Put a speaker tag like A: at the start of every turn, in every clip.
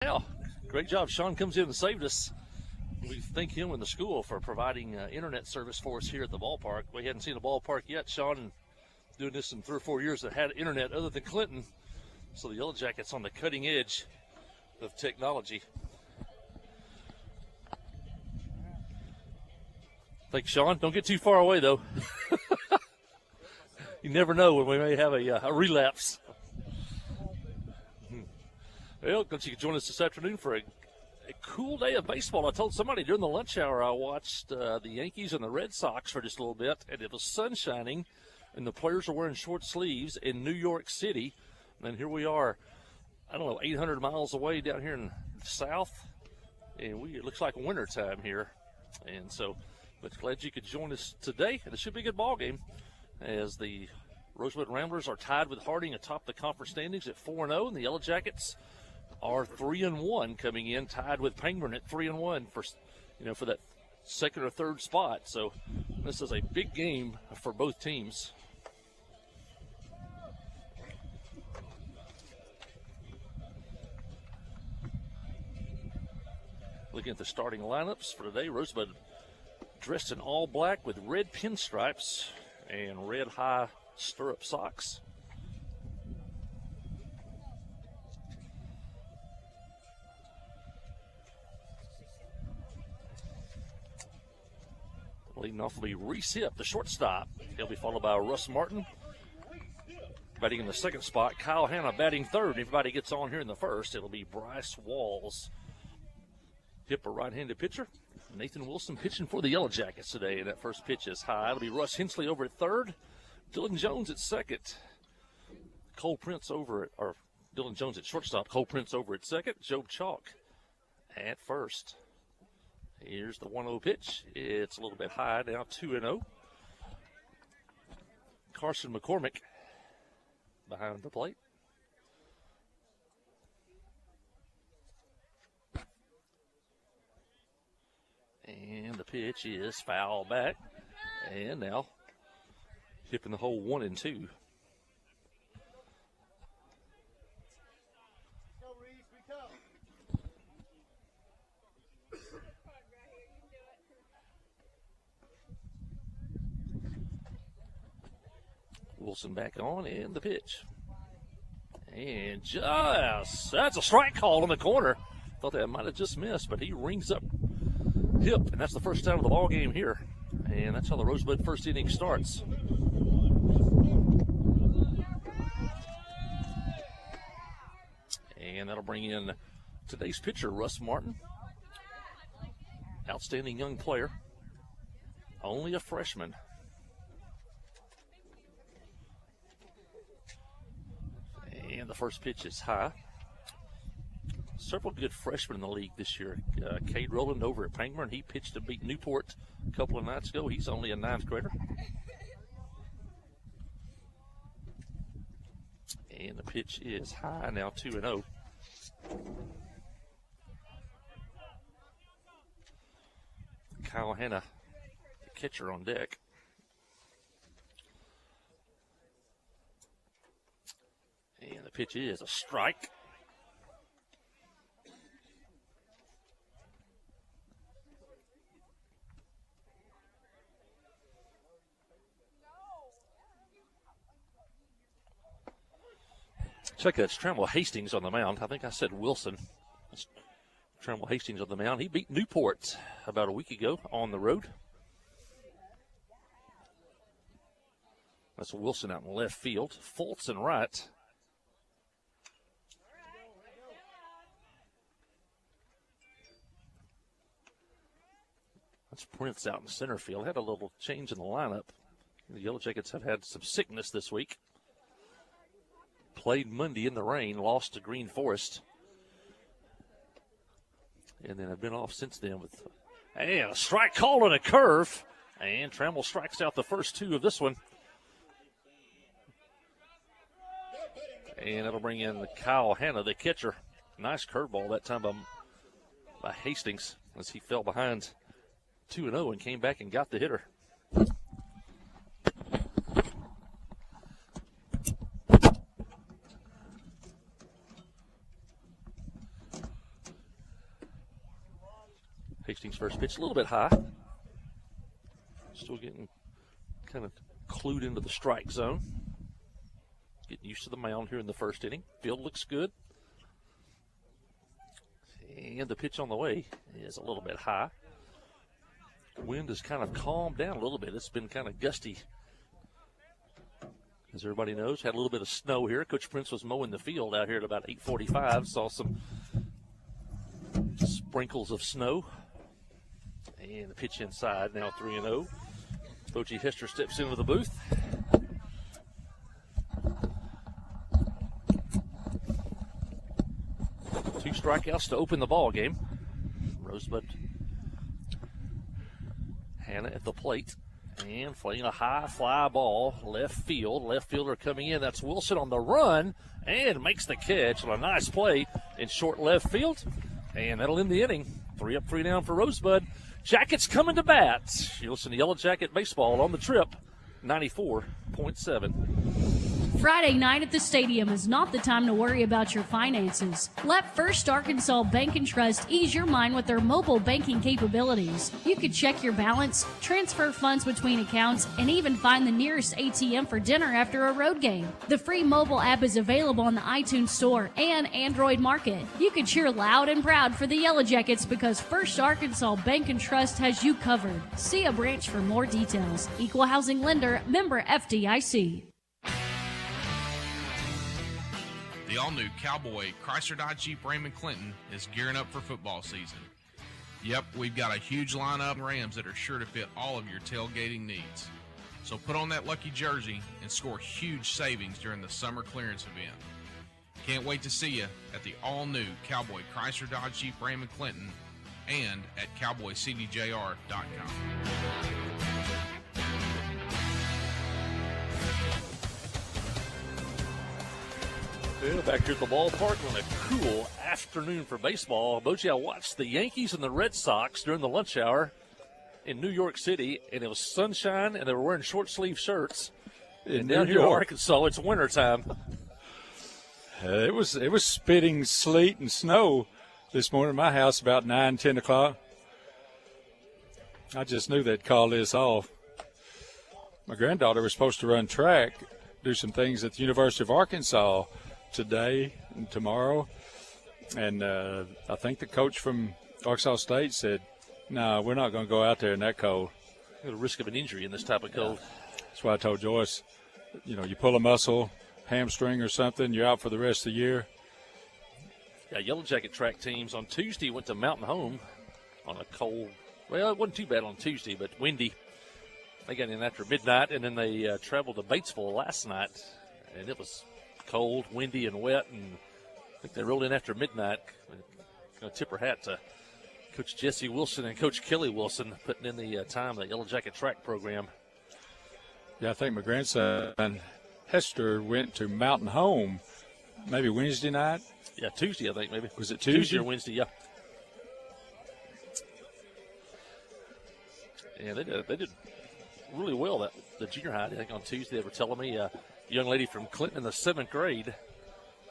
A: Yeah, great job. Sean comes in and saved us. We thank him and the school for providing internet service for us here at the ballpark. We hadn't seen a ballpark yet. Sean doing this in 3 or 4 years that had internet other than Clinton. So the Yellow Jackets on the cutting edge of technology. Thanks, Sean. Don't get too far away, though. You never know when we may have a relapse. Well, glad you could join us this afternoon for a cool day of baseball. I told somebody during the lunch hour I watched the Yankees and the Red Sox for just a little bit, and it was sun shining, and the players were wearing short sleeves in New York City. And here we are, 800 miles away down here in the south, and it looks like winter time here. And so, but glad you could join us today, and it should be a good ball game as the Rosebud Ramblers are tied with Harding atop the conference standings at 4-0, and the Yellow Jackets are 3-1 coming in, tied with Penguin at 3-1 for that second or third spot. So this is a big game for both teams. Looking at the starting lineups for today, Rosebud dressed in all black with red pinstripes and red high stirrup socks. Leading off will be Reese Hipp, the shortstop. He'll be followed by Russ Martin. Batting in the second spot, Kyle Hanna batting third. If everybody gets on here in the first, it'll be Bryce Walls. Hipp, a right-handed pitcher. Nathan Wilson pitching for the Yellow Jackets today, and that first pitch is high. It'll be Russ Hensley over at third. Dylan Jones at second. Dylan Jones at shortstop. Cole Prince over at second. Joe Chalk at first. Here's the 1-0 pitch. It's a little bit high now, 2-0. Carson McCormick behind the plate. And the pitch is foul back. And now hipping the hole 1-2. Wilson back on, and the pitch. And that's a strike call in the corner. Thought that might have just missed, but he rings up Hipp, and that's the first out of the ball game here. And that's how the Rosebud first inning starts. And that'll bring in today's pitcher, Russ Martin. Outstanding young player. Only a freshman. And the first pitch is high. Several good freshmen in the league this year. Cade Rowland over at Penguin. He pitched to beat Newport a couple of nights ago. He's only a ninth grader. And the pitch is high now, 2-0. Kyle Hanna, the catcher, on deck. And the pitch is a strike. Check that, it's Trammell Hastings on the mound. I think I said Wilson. It's Trammell Hastings on the mound. He beat Newport about a week ago on the road. That's Wilson out in left field. Fultz in right. That's Prince out in center field. Had a little change in the lineup. The Yellow Jackets have had some sickness this week. Played Monday in the rain, lost to Green Forest. And then have been off since then with a strike call and a curve. And Trammell strikes out the first two of this one. And it'll bring in Kyle Hanna, the catcher. Nice curveball that time by Hastings as he fell behind 2-0 and came back and got the hitter. Hastings' first pitch, a little bit high. Still getting kind of clued into the strike zone. Getting used to the mound here in the first inning. Field looks good. And the pitch on the way is a little bit high. Wind has kind of calmed down a little bit. It's been kind of gusty. As everybody knows, had a little bit of snow here. Coach Prince was mowing the field out here at about 8:45. Saw some sprinkles of snow. And the pitch inside, now 3-0. Bochy Hester steps into the booth. Two strikeouts to open the ball game. Rosebud Hannah at the plate. And playing a high fly ball, left field. Left fielder coming in. That's Wilson on the run and makes the catch on a nice play in short left field. And that'll end the inning. 3 up, 3 down for Rosebud. Jackets coming to bat. You listen to Yellow Jacket Baseball on the Trip, 94.7.
B: Friday night at the stadium is not the time to worry about your finances. Let First Arkansas Bank and Trust ease your mind with their mobile banking capabilities. You can check your balance, transfer funds between accounts, and even find the nearest ATM for dinner after a road game. The free mobile app is available on the iTunes Store and Android Market. You can cheer loud and proud for the Yellow Jackets because First Arkansas Bank and Trust has you covered. See a branch for more details. Equal Housing Lender, member FDIC.
C: The all-new Cowboy Chrysler Dodge Jeep Ram & Clinton is gearing up for football season. Yep, we've got a huge lineup of Rams that are sure to fit all of your tailgating needs. So put on that lucky jersey and score huge savings during the summer clearance event. Can't wait to see you at the all-new Cowboy Chrysler Dodge Jeep Ram & Clinton and at cowboycdjr.com.
A: Yeah, back here at the ballpark on a cool afternoon for baseball. Bochy, I watched the Yankees and the Red Sox during the lunch hour in New York City, and it was sunshine, and they were wearing short-sleeve shirts. And down here in Arkansas, it's wintertime.
D: It was spitting sleet and snow this morning at my house about 9, 10 o'clock. I just knew they'd call this off. My granddaughter was supposed to run track, do some things at the University of Arkansas today and tomorrow, and I think the coach from Arkansas State said, no, we're not going to go out there in that cold.
A: The risk of an injury in this type of cold.
D: That's why I told Joyce, you pull a muscle, hamstring or something, you're out for the rest of the year.
A: Yeah, Yellow Jacket track teams on Tuesday went to Mountain Home on a cold, well, it wasn't too bad on Tuesday, but windy. They got in after midnight, and then they traveled to Batesville last night, and it was cold, windy, and wet, and I think they rolled in after midnight. Going to tip her hat to Coach Jesse Wilson and Coach Kelly Wilson putting in the time the Yellow Jacket track program.
D: Yeah, I think my grandson Hester went to Mountain Home maybe Wednesday night.
A: Yeah, Tuesday, I think, maybe.
D: Was it Tuesday?
A: Or Wednesday, yeah. Yeah, they did really well, the junior high. I think on Tuesday they were telling me a young lady from Clinton in the 7th grade,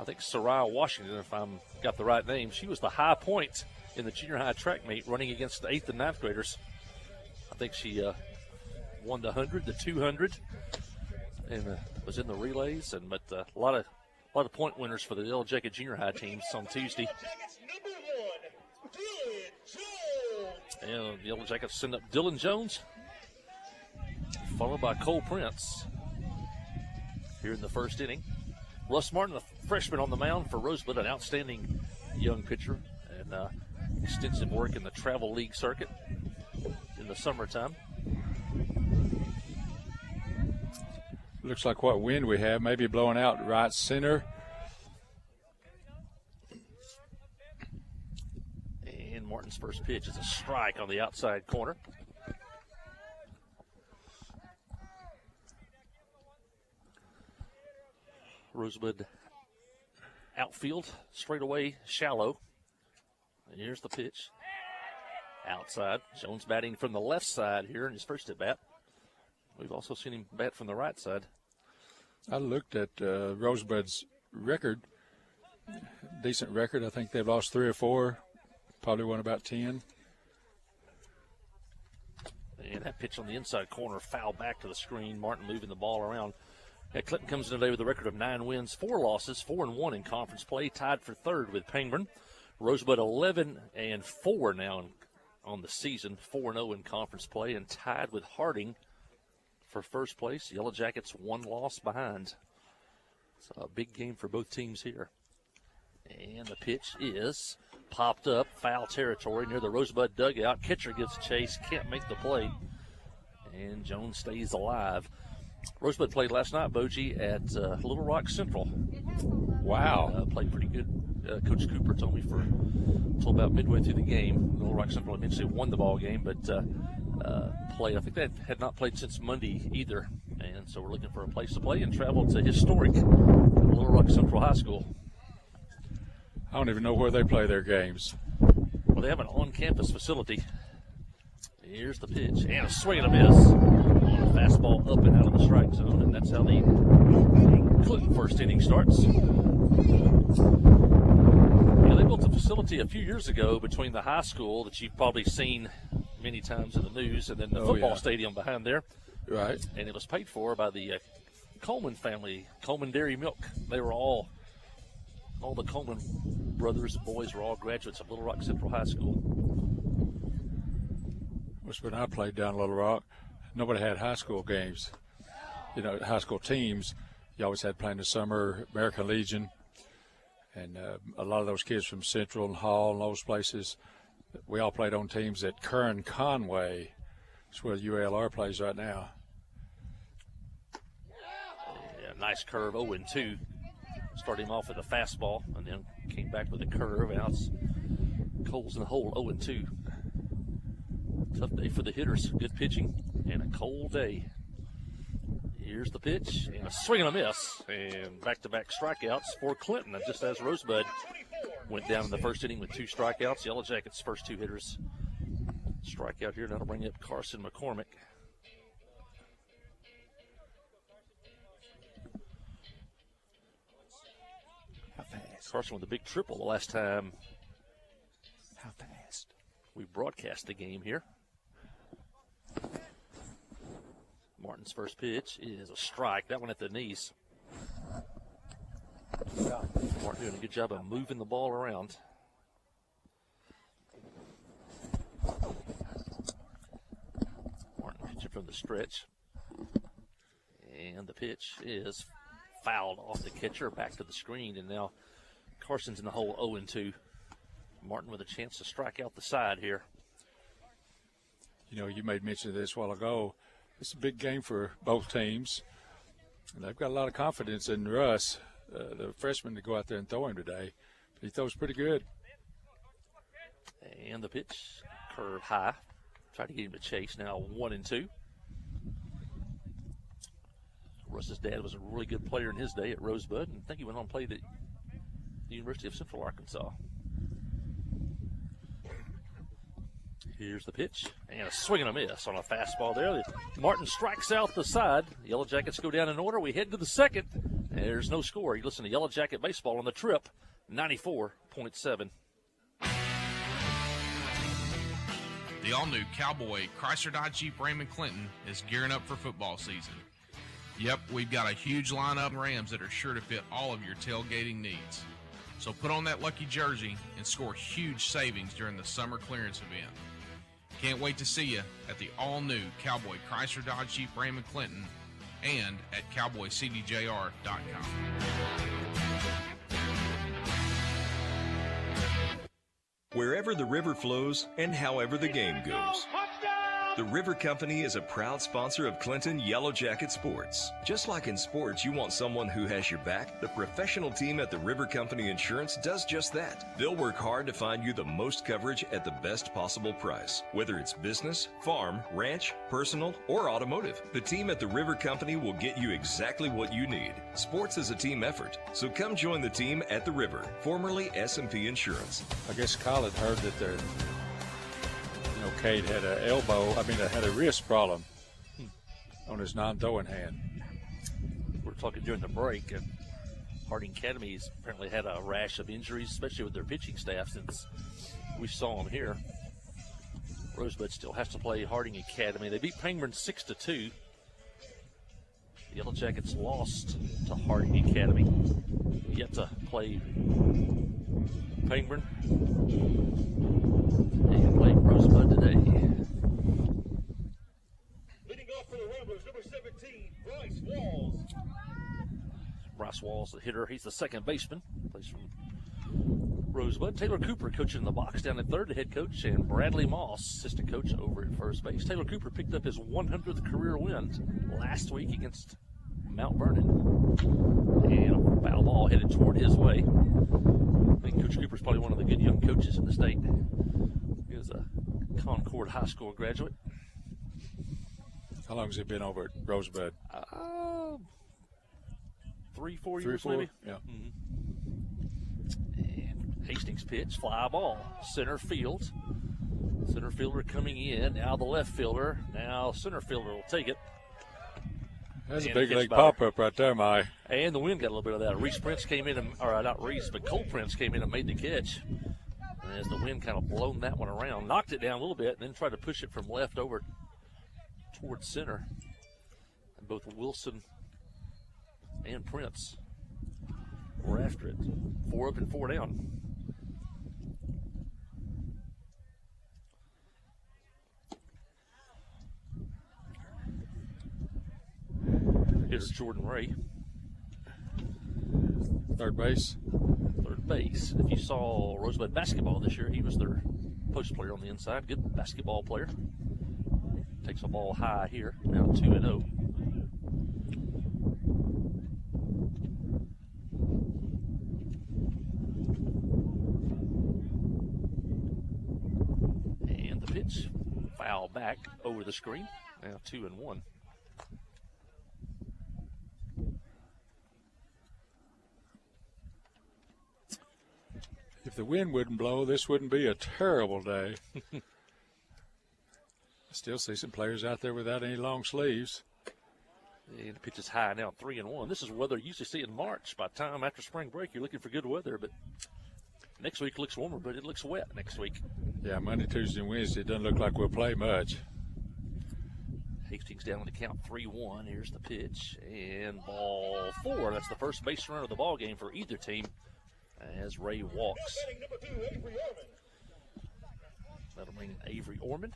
A: I think Soraya Washington, if I'm got the right name, she was the high point in the junior high track meet running against the 8th and 9th graders. I think she won the 100, the 200, and was in the relays. But a lot of point winners for the Yellow Jacket junior high teams on Tuesday. And the Yellow Jackets send up Dylan Jones, followed by Cole Prince here in the first inning. Russ Martin, a freshman on the mound for Rosebud, an outstanding young pitcher, and extensive work in the travel league circuit in the summertime.
D: Looks like what wind we have, maybe blowing out right center.
A: And Martin's first pitch is a strike on the outside corner. Rosebud outfield, straightaway, shallow. And here's the pitch. Outside. Jones batting from the left side here in his first at bat. We've also seen him bat from the right side.
D: I looked at Rosebud's record. Decent record. I think they've lost 3 or 4. Probably won about 10.
A: And that pitch on the inside corner, foul back to the screen. Martin moving the ball around. Yeah, Clinton comes in today with a record of 9 wins, 4 losses, 4-1 in conference play, tied for third with Pangburn. Rosebud 11-4 now on the season, 4-0 in conference play, and tied with Harding for first place. Yellow Jackets 1 loss behind. So a big game for both teams here. And the pitch is popped up, foul territory near the Rosebud dugout. Catcher gets a chase, can't make the play. And Jones stays alive. Rosebud played last night, Boji, at Little Rock Central.
D: Wow.
A: Played pretty good. Coach Cooper told me until about midway through the game. Little Rock Central eventually won the ball game, but played. I think they had not played since Monday either. And so we're looking for a place to play and travel to historic Little Rock Central High School.
D: I don't even know where they play their games.
A: Well, they have an on-campus facility. Here's the pitch, and a swing and a miss. On a fastball up and out of the strike zone, and that's how the Clinton first inning starts. Yeah, they built a facility a few years ago between the high school that you've probably seen many times in the news, and then the football stadium behind there.
D: Right.
A: And it was paid for by the Coleman family, Coleman Dairy Milk. They were all the Coleman brothers and boys were all graduates of Little Rock Central High School.
D: When I played down Little Rock, nobody had high school games. You know, high school teams, you always had playing the summer, American Legion, and a lot of those kids from Central and Hall and those places, we all played on teams at Kern Conway. That's where ULR plays right now.
A: Yeah, nice curve, 0-2. Started him off with a fastball and then came back with a curve. Now it's Coles in the hole, 0-2. Tough day for the hitters. Good pitching and a cold day. Here's the pitch and a swing and a miss. And back-to-back strikeouts for Clinton. And just as Rosebud went down in the first inning with 2 strikeouts, Yellow Jackets' first 2 hitters strike out here. That'll bring up Carson McCormick.
E: How fast?
A: Carson with a big triple the last time
E: How fast?
A: we broadcast the game here. Martin's first pitch is a strike. That one at the knees. Martin doing a good job of moving the ball around. Martin pitching from the stretch. And the pitch is fouled off the catcher, back to the screen, and now Carson's in the hole, 0-2. Martin with a chance to strike out the side here.
D: You know, you made mention of this a while ago. It's a big game for both teams. And they've got a lot of confidence in Russ, the freshman, to go out there and throw him today. He throws pretty good.
A: And the pitch, curve high. Try to get him to chase, now 1-2. Russ's dad was a really good player in his day at Rosebud, and I think he went on and played at the University of Central Arkansas. Here's the pitch, and a swing and a miss on a fastball there. Martin strikes out the side. The Yellow Jackets go down in order. We head to the second. There's no score. You listen to Yellow Jacket Baseball on the Trip, 94.7.
C: The all-new Cowboy Chrysler Dodge Jeep Raymond Clinton is gearing up for football season. Yep, we've got a huge lineup of Rams that are sure to fit all of your tailgating needs. So put on that lucky jersey and score huge savings during the summer clearance event. Can't wait to see you at the all-new Cowboy Chrysler Dodge Jeep Raymond Clinton and at cowboycdjr.com.
F: Wherever the river flows and however the game goes. The River Company is a proud sponsor of Clinton Yellow Jacket Sports. Just like in sports, you want someone who has your back. The professional team at the River Company Insurance does just that. They'll work hard to find you the most coverage at the best possible price. Whether it's business, farm, ranch, personal, or automotive, the team at the River Company will get you exactly what you need. Sports is a team effort, so come join the team at the River, formerly S&P Insurance.
D: I guess Kyle had heard that they're Cade had a wrist problem on his non-throwing hand.
A: We're talking during the break, and Harding Academy's apparently had a rash of injuries, especially with their pitching staff since we saw them here. Rosebud still has to play Harding Academy. They beat Pangburn 6-2. The Yellow Jackets lost to Harding Academy. Yet to play Pangburn and play Rosebud today.
G: Leading off for the Ramblers, number 17, Bryce Walls.
A: Bryce Walls, the hitter. He's the second baseman. Plays from Rosebud. Taylor Cooper coaching in the box down at third, the head coach, and Bradley Moss, assistant coach over at first base. Taylor Cooper picked up his 100th career win last week against Mount Vernon. And a foul ball headed toward his way. I think Coach Cooper's probably one of the good young coaches in the state. He was a Concord High School graduate.
D: How long has he been over at Rosebud?
A: 3-4 years, maybe.
D: Yeah.
A: Mm-hmm. And Hastings pitch, fly ball, center field. Center fielder coming in, now the left fielder. Now center fielder will take it.
D: That's a
A: And
D: big
A: catch
D: league
A: by-
D: pop-up right there, Mike.
A: And the wind got a little bit of that. Reese Prince came in, or not Reese, but Cole Prince came in and made the catch. And as the wind kind of blown that one around, knocked it down a little bit, and then tried to push it from left over towards center. And both Wilson and Prince were after it. 4 up and 4 down. Here's Jordan Ray.
D: Third base.
A: Third base. If you saw Rosebud basketball this year, he was their post player on the inside. Good basketball player. Takes a ball high here. Now 2-0. And the pitch. Foul back over the screen. Now 2-1.
D: If the wind wouldn't blow, this wouldn't be a terrible day. I still see some players out there without any long sleeves.
A: And the pitch is high now, 3-1. This is weather you usually see in March. By the time after spring break, you're looking for good weather, but next week looks warmer, but it looks wet next week.
D: Yeah, Monday, Tuesday, and Wednesday, it doesn't look like we'll play much.
A: Hastings down on the count 3-1. Here's the pitch. And ball 4. That's the first base runner of the ball game for either team as Ray walks.
G: Batting number 2, Avery Orman.
A: That'll bring Avery Orman,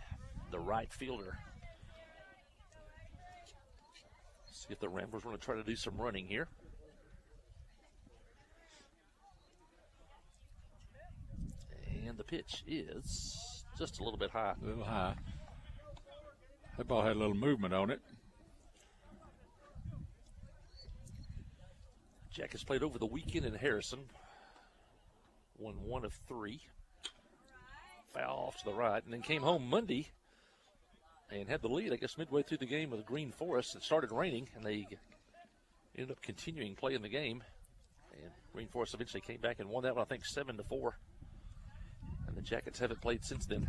A: the right fielder. See if the Ramblers want to try to do some running here. And the pitch is just a little bit high.
D: A little high. That ball had a little movement on it.
A: Jackets played over the weekend in Harrison. Won 1 of 3. Foul off to the right. And then came home Monday and had the lead, I guess, midway through the game with Green Forest. It started raining, and they ended up continuing playing the game. And Green Forest eventually came back and won that one, I think, 7-4. And the Jackets haven't played since then.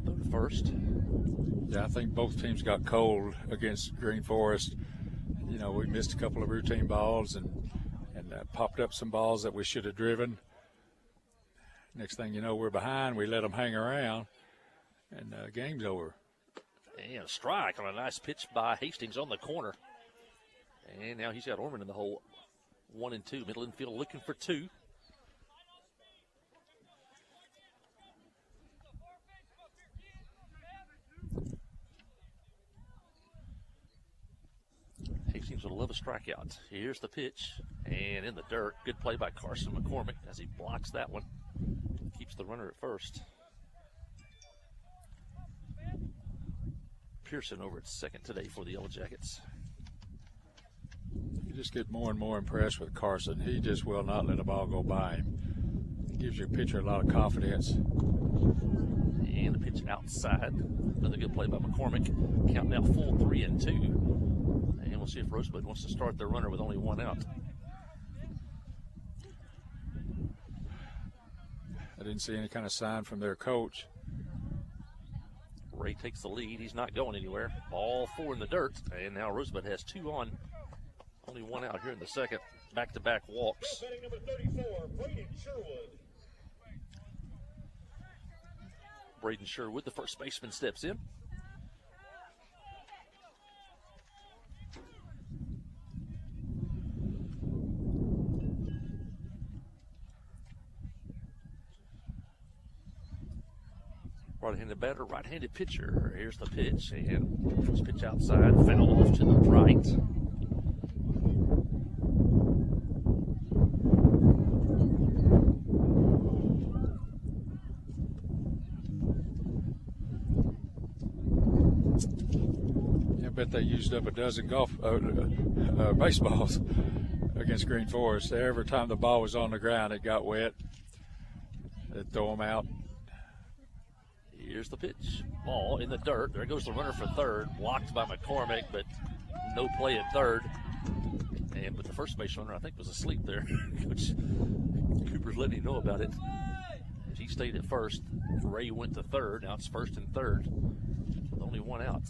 A: Go to first.
D: Yeah, I think both teams got cold against Green Forest. You know, we missed a couple of routine balls and popped up some balls that we should have driven. Next thing you know, we're behind. We let them hang around, and game's over.
A: And a strike on a nice pitch by Hastings on the corner. And now he's got Orman in the hole. 1 and 2. Middle infield looking for 2. Hastings would love a strikeout. Here's the pitch. And in the dirt. Good play by Carson McCormick as he blocks that one. Keeps the runner at first. Pearson over at second today for the Yellow Jackets.
D: You just get more and more impressed with Carson. He just will not let a ball go by him. Gives your pitcher a lot of confidence.
A: And the pitch outside. Another good play by McCormick. Count now full 3 and 2. And we'll see if Rosebud wants to start their runner with only 1 out.
D: I didn't see any kind of sign from their coach.
A: Ray takes the lead. He's not going anywhere. Ball 4 in the dirt. And now Rosebud has 2 on. Only 1 out here in the second. Back-to-back walks.
G: Batting number 34, Braden Sherwood.
A: Braden Sherwood, the first baseman, steps in. Right-handed batter, right-handed pitcher. Here's the pitch, and first pitch outside, foul off to the right.
D: I bet they used up a dozen baseballs against Green Forest. Every time the ball was on the ground, it got wet. They'd throw them out.
A: Here's the pitch. Ball in the dirt. There goes the runner for third. Blocked by McCormick, but no play at third. But the first base runner, I think, was asleep there. Coach Cooper's letting him know about it. He stayed at first. Ray went to third. Now it's first and third with only one out.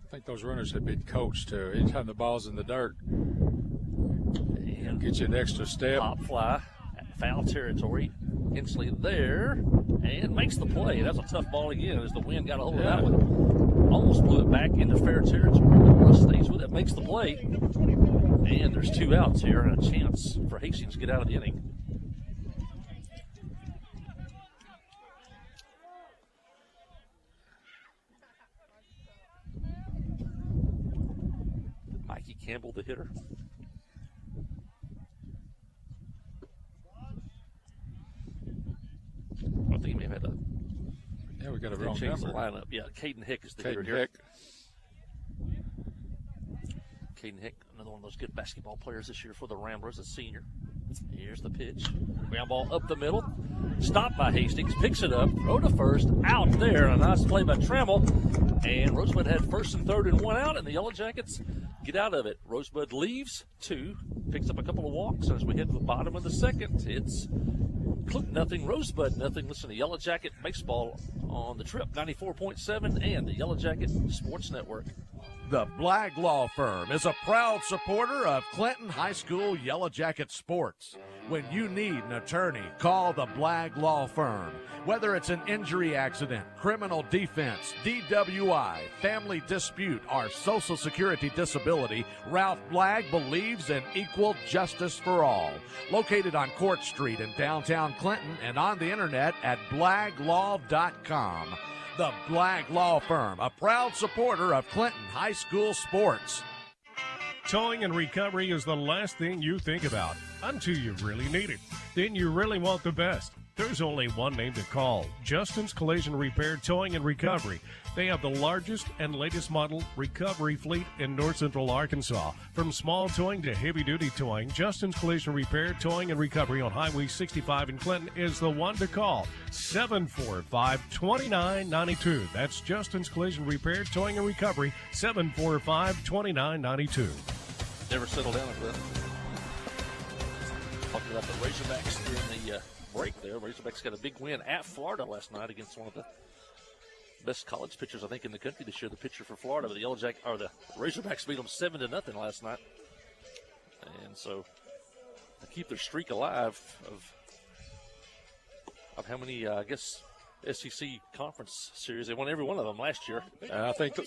D: I think those runners have been coached to anytime the ball's in the dirt, and get you an extra step.
A: Pop fly at foul territory. Hensley there and makes the play. That's a tough ball again as the wind got a hold of that one. Almost blew it back into fair territory. Russ stays with it, makes the play. And there's two outs here and a chance for Hastings to get out of the inning. Mikey Campbell, the hitter. I think he may have had
D: we got a wrong
A: change
D: number.
A: the lineup. Yeah, Caden Hick is the hitter
D: Caden
A: here.
D: Hick.
A: Caden Hick, another one of those good basketball players this year for the Ramblers, a senior. Here's the pitch. Ground ball up the middle. Stopped by Hastings. Picks it up. Throw to first. Out there. A nice play by Trammell. And Rosebud had first and third and one out, and the Yellow Jackets get out of it. Rosebud leaves two. Picks up a couple of walks. As we head to the bottom of the second, it's Clinton nothing, Rosebud nothing. Listen to Yellow Jacket Baseball on the Trip 94.7 and the Yellow Jacket Sports Network.
H: The Blagg Law Firm is a proud supporter of Clinton High School Yellow Jacket sports. When you need an attorney, call the Blagg Law Firm. Whether it's an injury accident, criminal defense, DWI, family dispute, or Social Security disability, Ralph Blagg believes in equal justice for all. Located on Court Street in downtown Clinton and on the internet at blagglaw.com. The Blagg Law Firm, a proud supporter of Clinton High School sports.
I: Towing and recovery is the last thing you think about until you really need it. Then you really want the best. There's only one name to call, Justin's Collision Repair Towing and Recovery. They have the largest and latest model recovery fleet in north central Arkansas. From small towing to heavy-duty towing, Justin's Collision Repair Towing and Recovery on Highway 65 in Clinton is the one to call, 745-2992. That's Justin's Collision Repair Towing and Recovery, 745-2992.
A: Never settle down at that. Talking about the Razorbacks during the break there. Razorbacks got a big win at Florida last night against one of the best college pitchers, I think, in the country this year. The pitcher for Florida, but the the Razorbacks beat them 7-0 last night, and so to keep their streak alive of how many, I guess, SEC conference series they won every one of them last year.
D: I think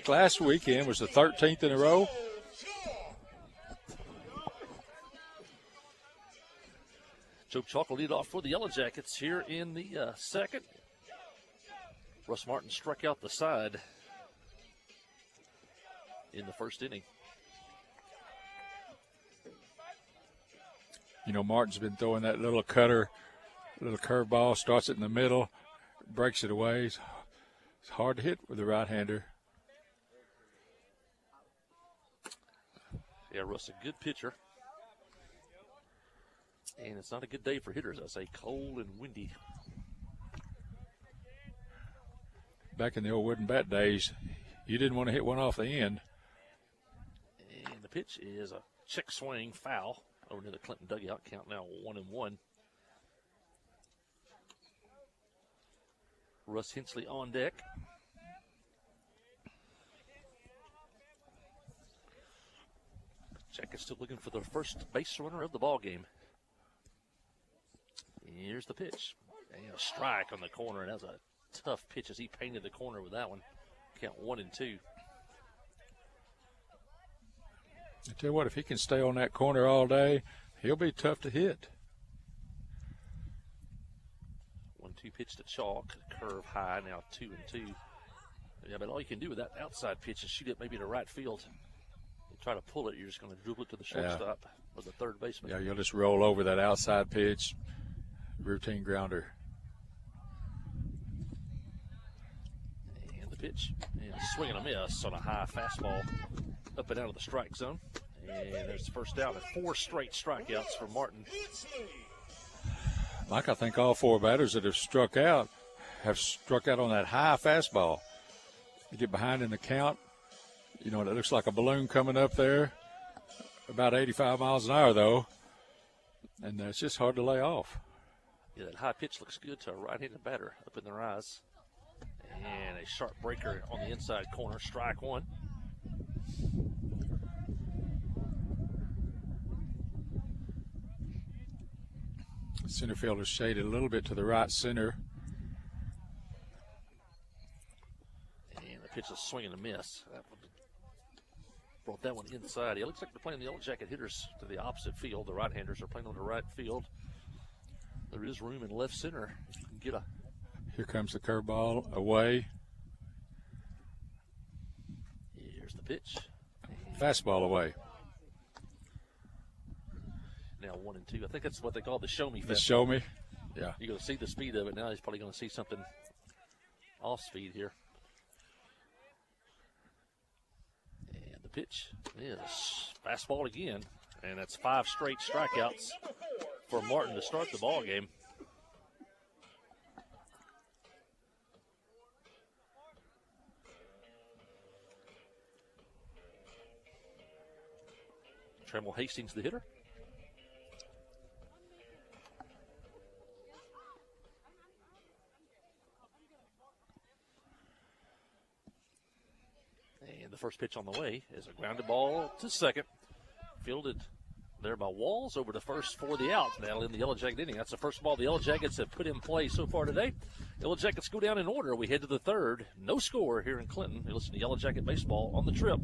D: last weekend was the 13th in a row.
A: Joe Chalk will lead off for the Yellow Jackets here in the second. Russ Martin struck out the side in the first inning.
D: You know, Martin's been throwing that little cutter, little curveball, starts it in the middle, breaks it away. It's hard to hit with a right-hander.
A: Yeah, Russ, a good pitcher. And it's not a good day for hitters, I say. Cold and windy.
D: Back in the old wooden bat days, you didn't want to hit one off the end.
A: And the pitch is a check swing foul over near the Clinton dugout. Count now 1-1. Russ Hensley on deck. Jackets still looking for the first base runner of the ball game. Here's the pitch. And a strike on the corner, and that was a tough pitch as he painted the corner with that one. Count 1 and 2.
D: I tell you what, if he can stay on that corner all day, he'll be tough to hit.
A: 1-2 pitch to Chalk, curve high, now 2 and 2. Yeah, but all you can do with that outside pitch is shoot it maybe to right field. You try to pull it, you're just going to dribble it to the shortstop or the third baseman.
D: Yeah, you'll just roll over that outside pitch, routine grounder.
A: And the pitch, and a swing and a miss on a high fastball up and out of the strike zone. And there's the first down and 4 straight strikeouts for Martin.
D: Mike, I think all 4 batters that have struck out on that high fastball. You get behind in the count, you know, it looks like a balloon coming up there, about 85 miles an hour, though, and it's just hard to lay off.
A: Yeah, that high pitch looks good to a right-handed batter up in their eyes. And a sharp breaker on the inside corner, strike 1.
D: Center field is shaded a little bit to the right center.
A: And the pitch is swing and a miss. That one brought that one inside. It looks like they're playing the Yellow Jacket hitters to the opposite field. The right-handers are playing on the right field. There is room in left center. You can get a.
D: Here comes the curveball away.
A: Here's the pitch.
D: Fastball away.
A: Now 1 and 2. I think that's what they call the show me fastball.
D: The show me? Yeah.
A: You're going to see the speed of it now. He's probably going to see something off speed here. And the pitch is fastball again. And that's 5 straight strikeouts for Martin to start the ball game. Tremble Hastings, the hitter. And the first pitch on the way is a grounded ball to second. Fielded there by Walls over to first for the out. Now in the Yellow Jacket inning. That's the first ball the Yellow Jackets have put in play so far today. Yellow Jackets go down in order. We head to the third. No score here in Clinton. You listen to Yellow Jacket Baseball on the Trip,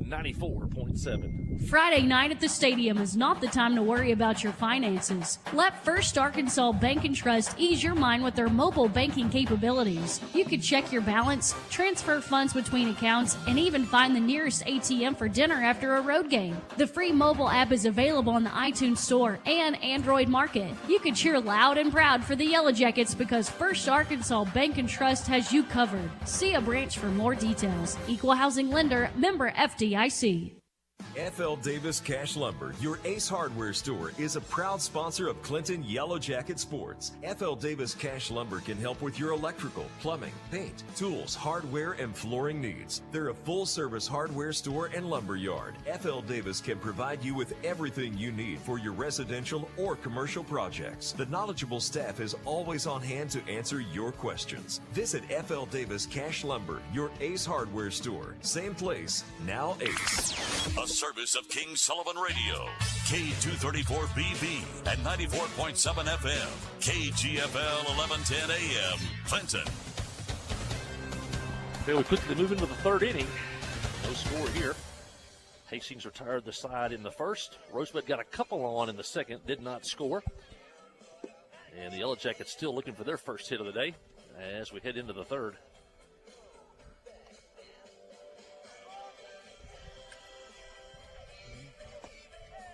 A: 94.7.
B: Friday night at the stadium is not the time to worry about your finances. Let First Arkansas Bank and Trust ease your mind with their mobile banking capabilities. You can check your balance, transfer funds between accounts, and even find the nearest ATM for dinner after a road game. The free mobile app is available on the iTunes Store and Android Market. You can cheer loud and proud for the Yellow Jackets because First Arkansas Bank and Trust has you covered. See a branch for more details. Equal housing lender, member FDIC.
F: FL Davis Cash Lumber, your Ace Hardware store, is a proud sponsor of Clinton Yellow Jacket Sports. FL Davis Cash Lumber can help with your electrical, plumbing, paint, tools, hardware, and flooring needs. They're a full-service hardware store and lumber yard. FL Davis can provide you with everything you need for your residential or commercial projects. The knowledgeable staff is always on hand to answer your questions. Visit FL Davis Cash Lumber, your Ace Hardware store. Same place, now Ace.
J: A service of King Sullivan Radio, K234BB and 94.7 FM, KGFL 1110 AM, Clinton.
A: Okay, we quickly move into the third inning. No score here. Hastings retired the side in the first. Rosebud got a couple on in the second, did not score. And the Yellow Jackets still looking for their first hit of the day as we head into the third.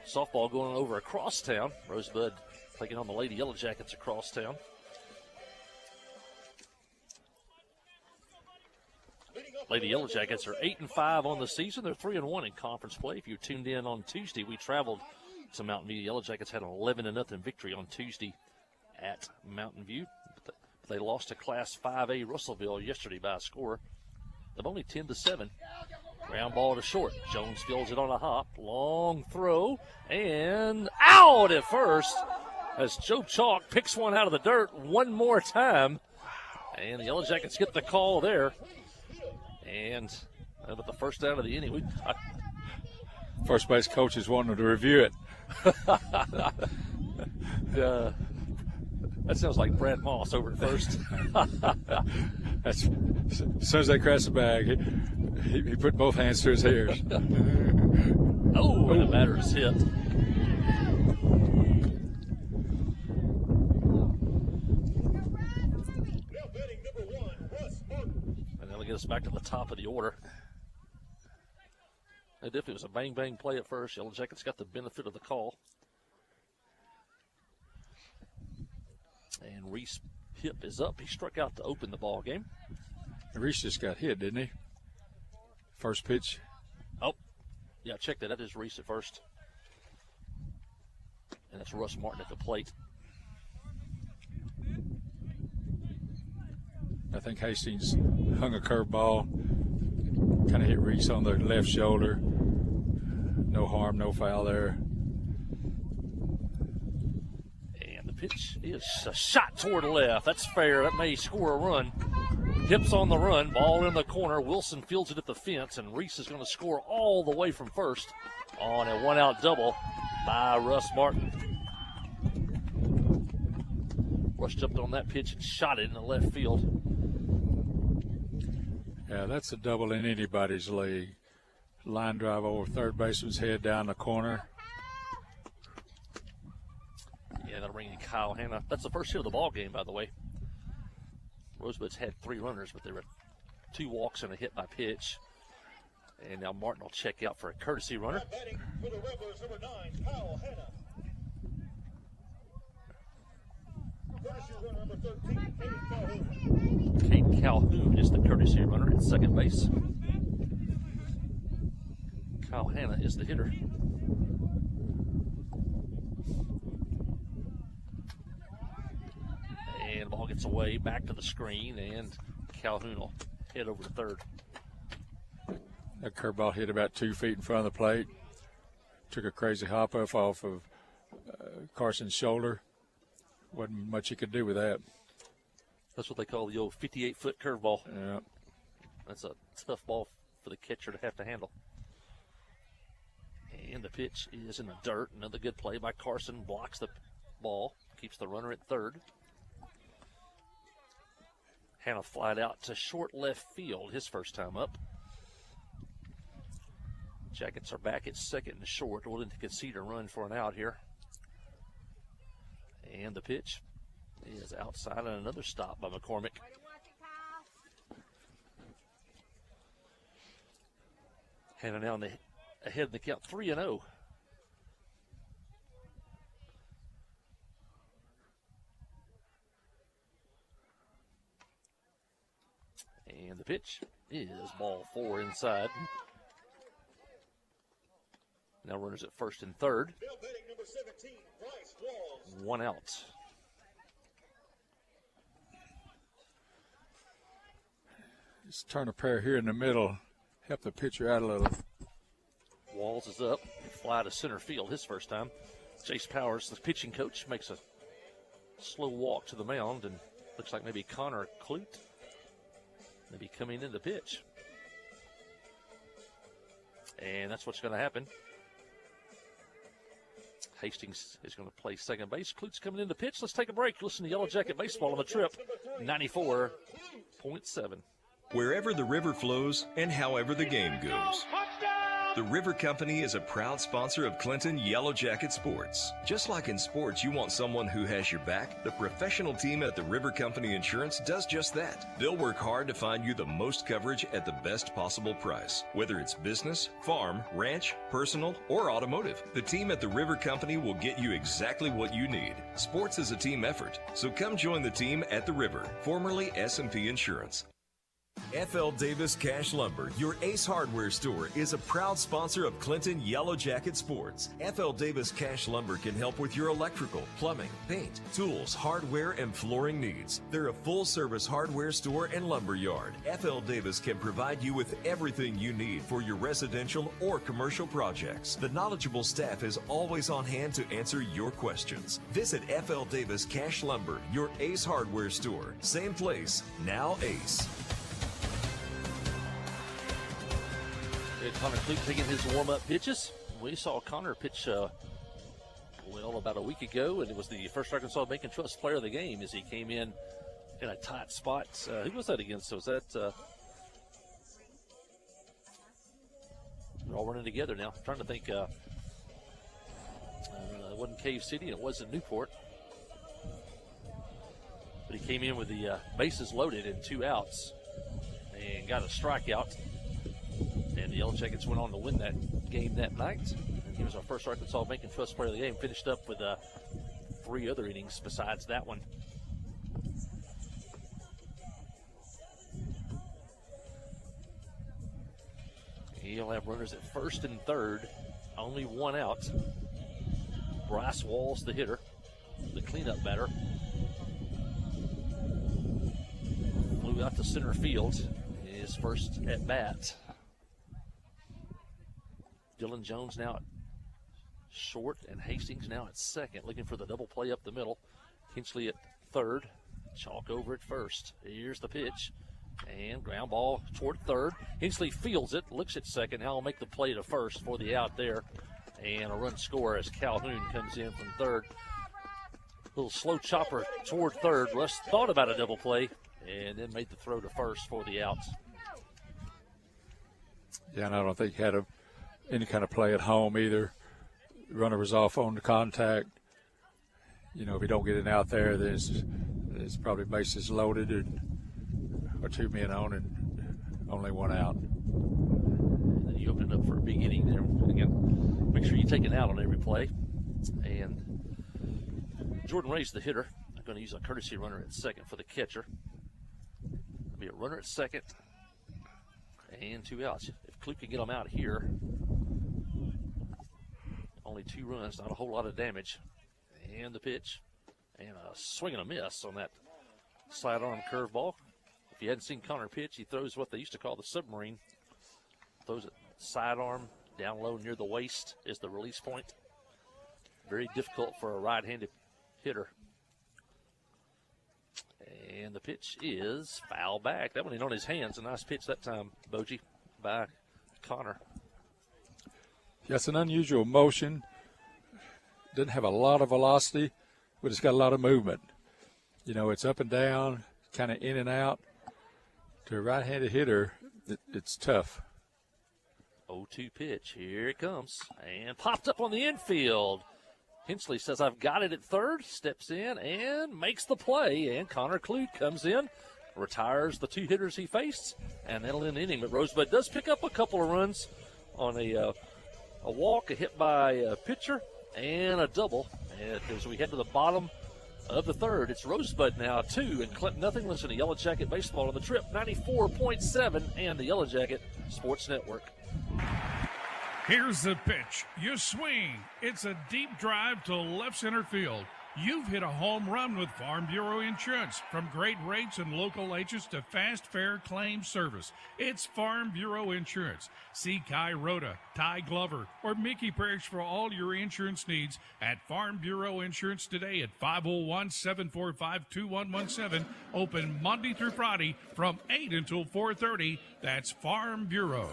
A: Softball going over across town. Rosebud taking on the Lady Yellow Jackets across town. Lady Yellow Jackets are 8-5 on the season. They're 3-1 in conference play. If you tuned in on Tuesday, we traveled to Mountain View. Yellow Jackets had an 11-0 victory on Tuesday at Mountain View. They lost to Class 5A Russellville yesterday by a score of only 10-7. Ground ball to short. Jones fills it on a hop. Long throw. And out at first as Joe Chalk picks one out of the dirt one more time. And the Yellow Jackets get the call there. And with the first out of the inning.
D: First base coaches wanted to review it.
A: That sounds like Brad Moss over at first.
D: That's, as soon as they crossed the bag, he put both hands to his ears.
A: Oh, and the batter is hit. And that'll get us back to the top of the order. It definitely was a bang-bang play at first. Yellow Jackets got the benefit of the call. And Reese hip is up. He struck out to open the ball game.
D: Reese just got hit, didn't he? First pitch.
A: Oh, yeah, check that. That is Reese at first. And that's Russ Martin at the plate.
D: I think Hastings hung a curveball, kind of hit Reese on the left shoulder. No harm, no foul there.
A: And the pitch is a shot toward the left. That's fair. That may score a run. Hips on the run, ball in the corner. Wilson fields it at the fence, and Reese is going to score all the way from first on a one-out double by Russ Martin. Russ jumped on that pitch and shot it in the left field.
D: Yeah, that's a double in anybody's league. Line drive over third baseman's head down the corner.
A: Yeah, that'll bring in Kyle Hanna. That's the first hit of the ball game, by the way. Rosebud's had 3 runners, but there were 2 walks and a hit by pitch. And now Martin will check out for a courtesy runner.
G: Batting for the Rebels, number 9, Kyle Hanna. Courtesy runner, number 13, Caden Calhoun.
A: Caden Calhoun is the courtesy runner at second base. Kyle Hanna is the hitter. And the ball gets away back to the screen, and Calhoun will head over to third.
D: That curveball hit about 2 feet in front of the plate. Took a crazy hop off of Carson's shoulder. Wasn't much he could do with that.
A: That's what they call the old 58-foot curveball.
D: Yeah.
A: That's a tough ball for the catcher to have to handle. And the pitch is in the dirt. Another good play by Carson. Blocks the ball. Keeps the runner at third. Hanna flied out to short left field his first time up. Jackets are back at second and short, willing to concede a run for an out here. And the pitch is outside on another stop by McCormick. Hanna now ahead in the count, 3-0. And the pitch is ball 4 inside. Now runners at first and third.
G: Number 17, Bryce Walls.
A: 1 out.
D: Just turn a pair here in the middle. Help the pitcher out a little.
A: Walls is up. Fly to center field his first time. Jace Powers, the pitching coach, makes a slow walk to the mound, and looks like maybe Connor Clute maybe coming in the pitch. And that's what's going to happen. Hastings is going to play second base. Clute's coming in the pitch. Let's take a break. Listen to Yellow Jacket Baseball on the Trip, 94.7.
F: Wherever the river flows and however the game goes. The River Company is a proud sponsor of Clinton Yellow Jacket Sports. Just like in sports, you want someone who has your back, the professional team at the River Company Insurance does just that. They'll work hard to find you the most coverage at the best possible price. Whether it's business, farm, ranch, personal, or automotive, the team at the River Company will get you exactly what you need. Sports is a team effort, so come join the team at the River, formerly S&P Insurance. F.L. Davis Cash Lumber, your Ace Hardware store, is a proud sponsor of Clinton Yellow Jacket Sports. F.L. Davis Cash Lumber can help with your electrical, plumbing, paint, tools, hardware, and flooring needs. They're a full-service hardware store and lumber yard. F.L. Davis can provide you with everything you need for your residential or commercial projects. The knowledgeable staff is always on hand to answer your questions. Visit F.L. Davis Cash Lumber, your Ace Hardware store. Same place, now Ace.
A: Connor Clute taking his warm-up pitches. We saw Connor pitch Well, about a week ago, and it was the first Arkansas Bank and Trust player of the game as he came in a tight spot. Who was that against? Was that they're all running together now. I'm trying to think. It wasn't Cave City, and it wasn't Newport. But he came in with the bases loaded and 2 outs and got a strikeout. And the Yellow Jackets went on to win that game that night. And he was our first Arkansas Bank and Trust player of the game. Finished up with 3 other innings besides that one. He'll have runners at first and third. Only 1 out. Bryce Walls, the hitter, the cleanup batter. Flew out to center field. His first at bat. Dylan Jones now at short, and Hastings now at second, looking for the double play up the middle. Hinchley at third, Chalk over at first. Here's the pitch, and ground ball toward third. Hinchley fields it, looks at second. Now will make the play to first for the out there, and a run score as Calhoun comes in from third. Little slow chopper toward third. Russ thought about a double play, and then made the throw to first for the out.
D: Yeah, and I don't think he had any kind of play at home either. Runner was off on the contact. You know, if you don't get it out there, there's probably bases loaded or 2 men on and only 1 out.
A: And then you open it up for a big inning there. Again, make sure you take an out on every play. And Jordan Ray's the hitter. I'm going to use a courtesy runner at second for the catcher. There'll be a runner at second and 2 outs. If Clue can get them out here, only 2 runs, not a whole lot of damage. And the pitch, and a swing and a miss on that sidearm curveball. If you hadn't seen Connor pitch, he throws what they used to call the submarine. Throws it sidearm, down low near the waist is the release point. Very difficult for a right-handed hitter. And the pitch is foul back. That one in on his hands. A nice pitch that time, Boji, by Connor.
D: That's an unusual motion. Doesn't have a lot of velocity, but it's got a lot of movement. You know, it's up and down, kind of in and out. To a right-handed hitter, it's tough.
A: 0-2 pitch. Here it comes. And popped up on the infield. Hinchley says, I've got it at third. Steps in and makes the play. And Connor Clute comes in, retires the 2 hitters he faced, and that'll end the inning. But Rosebud does pick up a couple of runs on a walk, a hit by a pitcher, and a double. And as we head to the bottom of the third, it's Rosebud now 2 and Clinton nothing. Listen to Yellow Jacket Baseball on the Trip 94.7 and the Yellow Jacket Sports Network.
K: Here's the pitch. You swing. It's a deep drive to left center field. You've hit a home run with Farm Bureau Insurance. From great rates and local agents to fast, fair claim service, it's Farm Bureau Insurance. See Kai Rhoda, Ty Glover, or Mickey Parrish for all your insurance needs at Farm Bureau Insurance today at 501-745-2117. Open Monday through Friday from 8 until 4:30. That's Farm Bureau.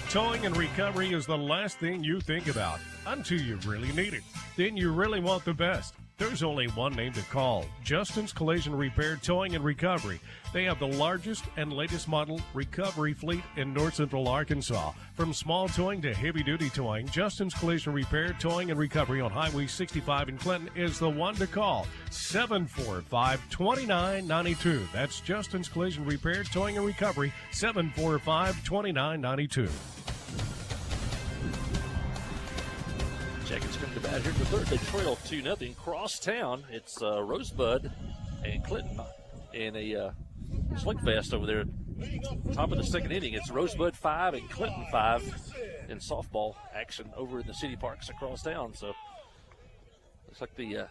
I: Towing and recovery is the last thing you think about until you really need it. Then you really want the best. There's only one name to call: Justin's Collision Repair, Towing and Recovery. They have the largest and latest model recovery fleet in North Central Arkansas. From small towing to heavy-duty towing, Justin's Collision Repair, Towing and Recovery on Highway 65 in Clinton is the one to call. 745-2992. That's Justin's Collision Repair, Towing and Recovery, 745-2992.
A: Jackets come to bat here in the third. They trail 2-0. Crosstown, it's Rosebud and Clinton in a slugfest over there. Top of the second inning, it's Rosebud 5 and Clinton 5 in softball action over in the city parks across town. So looks like the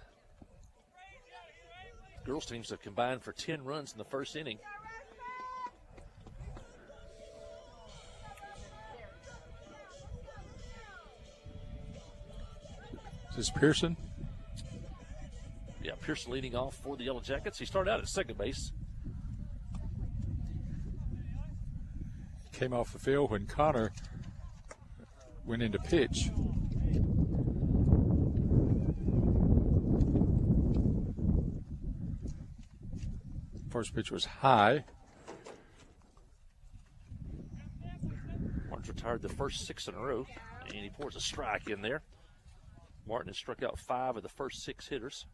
A: girls teams have combined for 10 runs in the first inning.
D: Is this Pearson?
A: Yeah, Pearson leading off for the Yellow Jackets. He started out at second base.
D: Came off the field when Connor went into pitch. First pitch was high.
A: Martin's retired the first 6 in a row, and he pours a strike in there. Martin has struck out 5 of the first 6 hitters.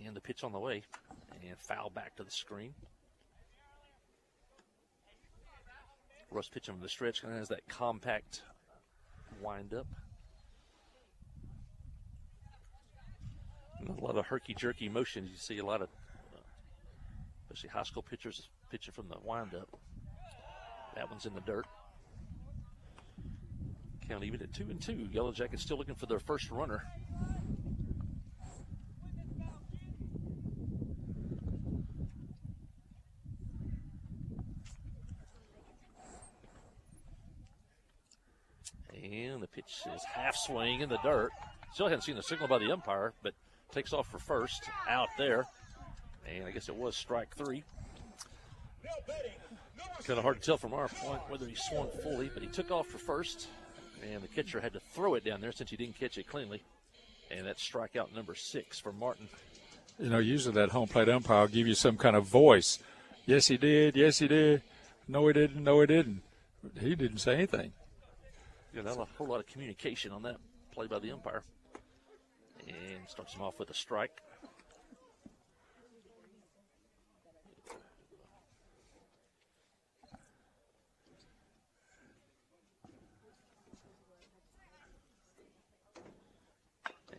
A: And the pitch on the way, and foul back to the screen. Russ pitching from the stretch, kind of has that compact wind-up. A lot of herky-jerky motions. You see a lot of, especially high school pitchers, pitching from the wind-up. That one's in the dirt. Count even at 2-2. Yellow Jackets still looking for their first runner. And the pitch is half swing in the dirt. Still haven't seen a signal by the umpire, but takes off for first, out there. And I guess it was strike 3. Kind of hard to tell from our point whether he swung fully, but he took off for first. And the catcher had to throw it down there since he didn't catch it cleanly. And that's strikeout number 6 for Martin.
D: You know, usually that home plate umpire will give you some kind of voice. Yes, he did. Yes, he did. No, he didn't. No, he didn't. He didn't say anything.
A: Yeah, not a whole lot of communication on that play by the umpire. And starts him off with a strike.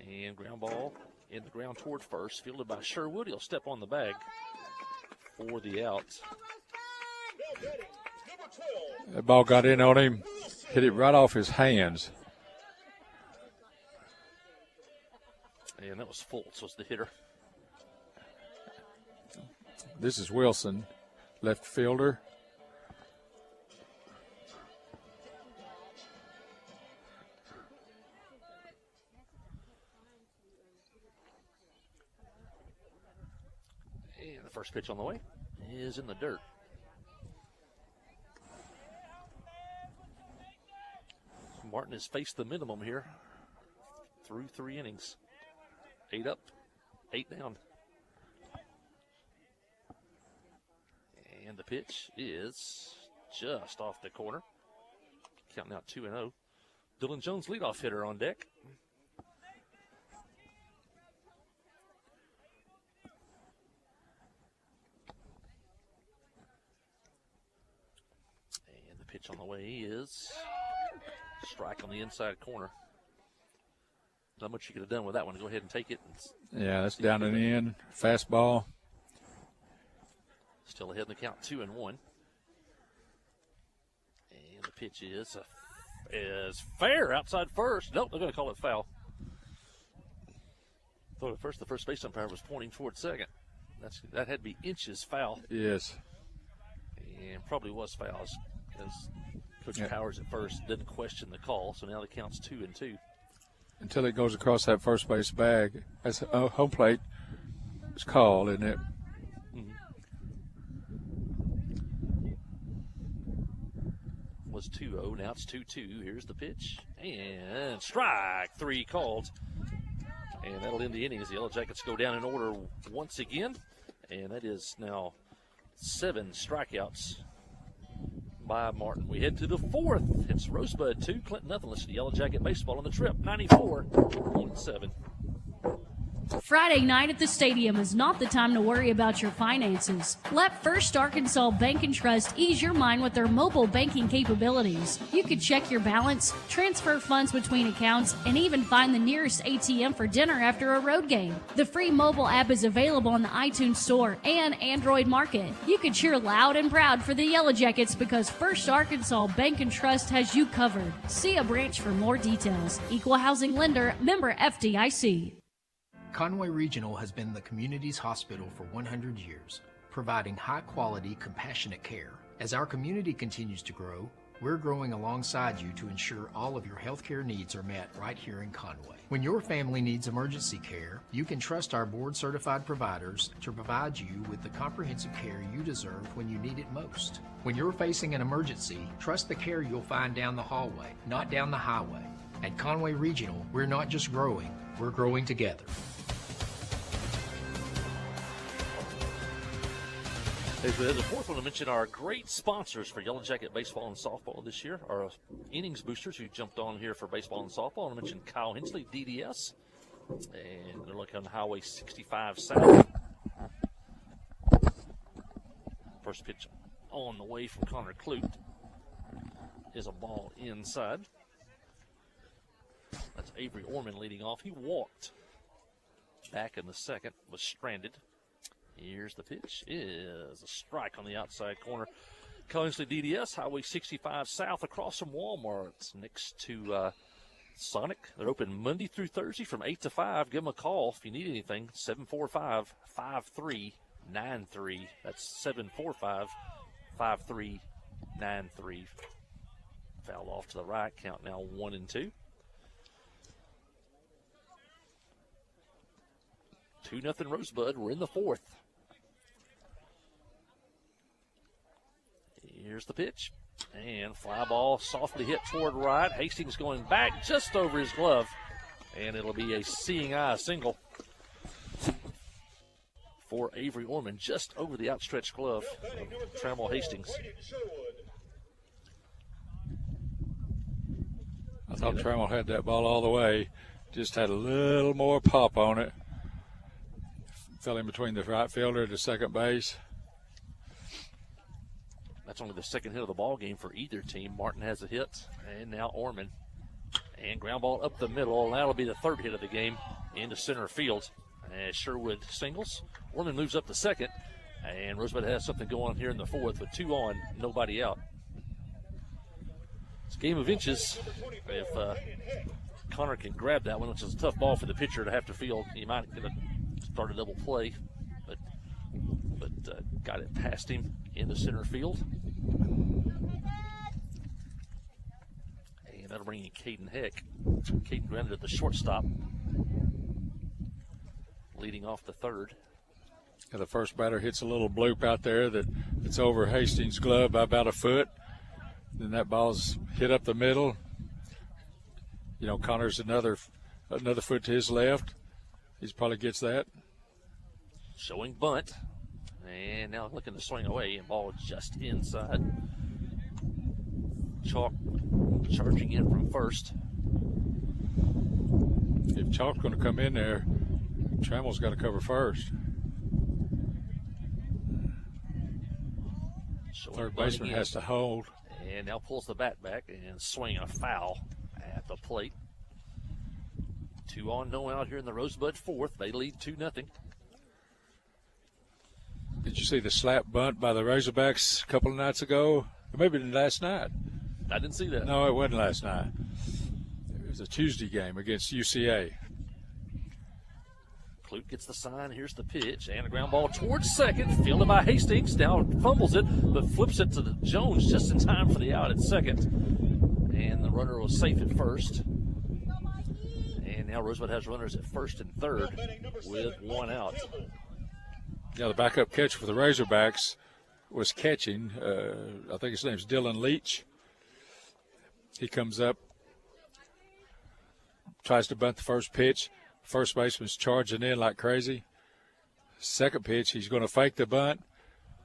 A: And ground ball in the ground toward first, fielded by Sherwood. He'll step on the bag for the out.
D: That ball got in on him, hit it right off his hands.
A: And that was Fultz was the hitter.
D: This is Wilson, left fielder. And the first pitch on the way is in the dirt. Martin has faced the minimum here through 3 innings. 8 up, 8 down. And the pitch is just off the corner. Counting out 2-0. Dylan Jones, leadoff hitter on deck. And the pitch on the way is strike on the inside corner. Not much you could have done with that one. Go ahead and take it. Yeah, that's down and in. Fastball.
A: Still ahead in the count, 2-1. And the pitch is fair outside first. Nope, they're going to call it foul. Thought at first the first base umpire was pointing toward second. That had to be inches foul.
D: Yes.
A: And probably was foul as Coach Powers at first didn't question the call. So now the count's 2-2.
D: Until it goes across that first base bag. That's home plate. It's called, isn't it?
A: Mm-hmm. Was 2-0. Now it's 2-2. Here's the pitch. And strike 3 called. And that'll end the inning as the Yellow Jackets go down in order once again. And that is now 7 strikeouts by Martin. We head to the 4th. It's Rosebud 2, Clinton nothing. Listen to Yellow Jacket Baseball on the Trip, 94.7.
B: Friday night at the stadium is not the time to worry about your finances. Let First Arkansas Bank and Trust ease your mind with their mobile banking capabilities. You can check your balance, transfer funds between accounts, and even find the nearest ATM for dinner after a road game. The free mobile app is available on the iTunes Store and Android Market. You can cheer loud and proud for the Yellow Jackets because First Arkansas Bank and Trust has you covered. See a branch for more details. Equal housing lender, member FDIC.
L: Conway Regional has been the community's hospital for 100 years, providing high-quality, compassionate care. As our community continues to grow, we're growing alongside you to ensure all of your healthcare needs are met right here in Conway. When your family needs emergency care, you can trust our board-certified providers to provide you with the comprehensive care you deserve when you need it most. When you're facing an emergency, trust the care you'll find down the hallway, not down the highway. At Conway Regional, we're not just growing, we're growing together.
A: As a fourth one to mention our great sponsors for Yellow Jacket baseball and softball this year, our innings boosters who jumped on here for baseball and softball. I want to mention Kyle Hensley, DDS, and they're looking on Highway 65 South. First pitch on the way from Connor Clute is a ball inside. That's Avery Orman leading off. He walked back in the second, was stranded. Here's the pitch. Is a strike on the outside corner. Hensley DDS, Highway 65 South, across from Walmart, next to Sonic. They're open Monday through Thursday from 8 to 5. Give them a call if you need anything. 745-5393. That's 745-5393. Foul off to the right. Count now 1-2. 2-0 Rosebud. We're in the fourth. Here's the pitch. And fly ball softly hit toward right. Hastings going back just over his glove. And it'll be a seeing eye single for Avery Orman, just over the outstretched glove of Trammell Hastings.
D: I thought Trammell had that ball all the way. Just had a little more pop on it. Fell in between the right fielder and the second base.
A: That's only the second hit of the ball game for either team. Martin has a hit, and now Orman. And ground ball up the middle, and that'll be the third hit of the game into center field. And Sherwood singles. Orman moves up to second, and Rosebud has something going on here in the fourth with 2 on, nobody out. It's a game of inches. If Connor can grab that one, which is a tough ball for the pitcher to have to field, he might get a start a double play, but got it past him into center field. And that'll bring in Caden Heck. Caden grounded at the shortstop, leading off the third.
D: Yeah, the first batter hits a little bloop out there that's over Hastings' glove by about a foot. Then that ball's hit up the middle. You know, Connor's another foot to his left. He probably gets that.
A: Showing bunt. And now looking to swing away, and ball just inside. Chalk charging in from first.
D: If Chalk's going to come in there, Trammell's got to cover first. Third baseman has to hold.
A: And now pulls the bat back and swing a foul at the plate. 2 on, no out here in the Rosebud fourth. They lead 2-0.
D: Did you see the slap bunt by the Razorbacks a couple of nights ago? Or maybe last night.
A: I didn't see that.
D: No, it wasn't last night. It was a Tuesday game against UCA.
A: Clute gets the sign. Here's the pitch. And a ground ball towards second. Fielded by Hastings. Now fumbles it, but flips it to Jones just in time for the out at second. And the runner was safe at first. And now Rosebud has runners at first and third with 1 out.
D: Yeah, the backup catcher for the Razorbacks was catching. I think his name's Dylan Leach. He comes up, tries to bunt the first pitch. First baseman's charging in like crazy. Second pitch, he's going to fake the bunt.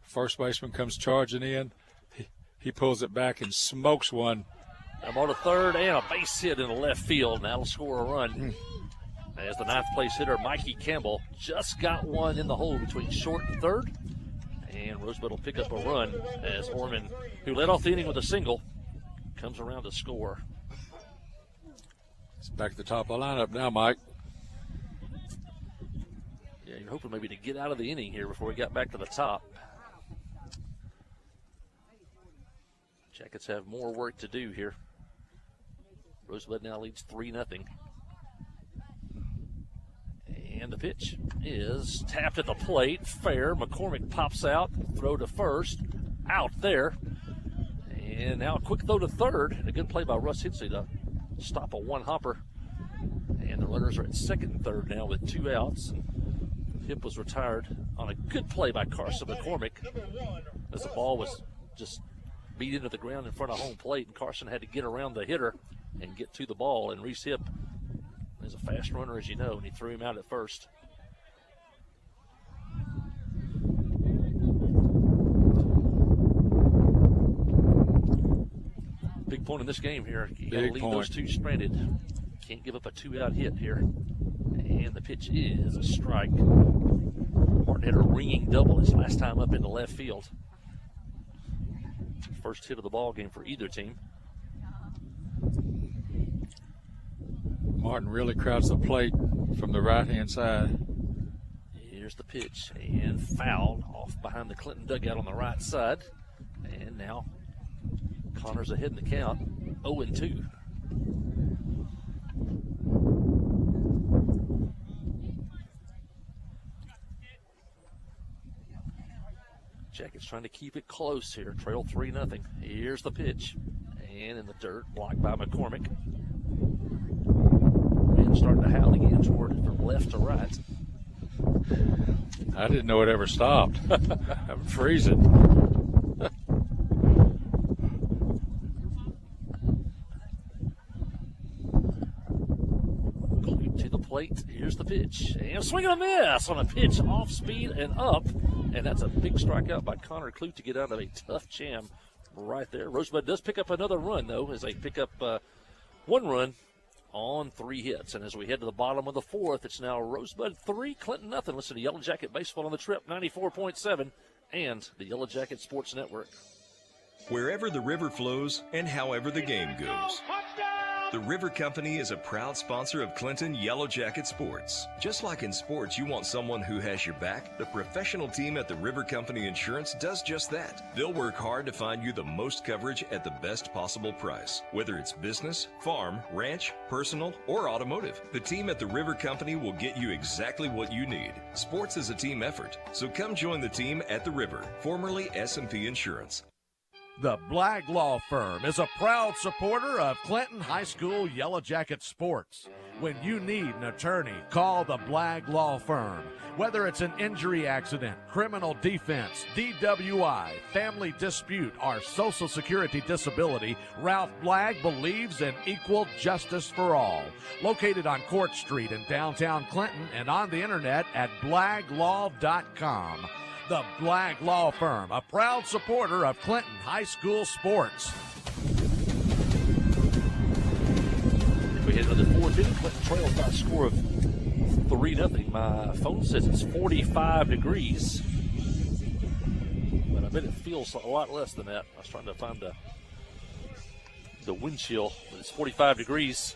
D: First baseman comes charging in. He pulls it back and smokes one.
A: I'm on a third and a base hit in the left field. Now that'll score a run. As the 9th place hitter, Mikey Campbell, just got one in the hole between short and third. And Rosebud will pick up a run as Orman, who led off the inning with a single, comes around to score.
D: It's back at the top of the lineup now, Mike.
A: Yeah, you're hoping maybe to get out of the inning here before we got back to the top. Jackets have more work to do here. Rosebud now leads 3-0. And the pitch is tapped at the plate. Fair. McCormick pops out. Throw to first. Out there. And now a quick throw to third. And a good play by Russ Hensley to stop a one-hopper. And the runners are at second and third now with 2 outs. Hip was retired on a good play by Carson McCormick as the ball was just beat into the ground in front of home plate, and Carson had to get around the hitter and get to the ball. And Reese Hipp is a fast runner, as you know, and he threw him out at first. Big point in this game here. You got to leave those two stranded. Can't give up a 2-out hit here. And the pitch is a strike. Martin hit a ringing double his last time up into left field. First hit of the ball game for either team.
D: Martin really crowds the plate from the right-hand side.
A: Here's the pitch, and fouled off behind the Clinton dugout on the right side. And now Connor's ahead in the count, 0-2. Jackets trying to keep it close here. Trail 3-0. Here's the pitch. And in the dirt, blocked by McCormick. And starting to howl again toward it from left to right.
D: I didn't know it ever stopped. I'm freezing.
A: To the plate. Here's the pitch. And swing and a miss on a pitch off speed and up. And that's a big strikeout by Connor Clute to get out of a tough jam right there. Rosebud does pick up another run, though, as they pick up 1 run on 3 hits. And as we head to the bottom of the 4th, it's now Rosebud 3, Clinton nothing. Listen to Yellow Jacket Baseball on the Trip, 94.7, and the Yellow Jacket Sports Network.
F: Wherever the river flows and however the game goes. The River Company is a proud sponsor of Clinton Yellow Jacket Sports. Just like in sports, you want someone who has your back. The professional team at the River Company Insurance does just that. They'll work hard to find you the most coverage at the best possible price. Whether it's business, farm, ranch, personal, or automotive, the team at the River Company will get you exactly what you need. Sports is a team effort, so come join the team at the River, formerly S&P Insurance.
H: The Blagg Law Firm is a proud supporter of Clinton High School Yellow Jacket sports. When you need an attorney, call the Blagg Law Firm. Whether it's an injury accident, criminal defense, DWI, family dispute, or Social Security disability, Ralph Blagg believes in equal justice for all. Located on Court Street in downtown Clinton and on the internet at blagglaw.com. The Blagg Law Firm, a proud supporter of Clinton High School sports.
A: We head to the 4th inning. Clinton trails by a score of 3-0. My phone says it's 45 degrees. But I bet it feels a lot less than that. I was trying to find the wind chill, but it's 45 degrees.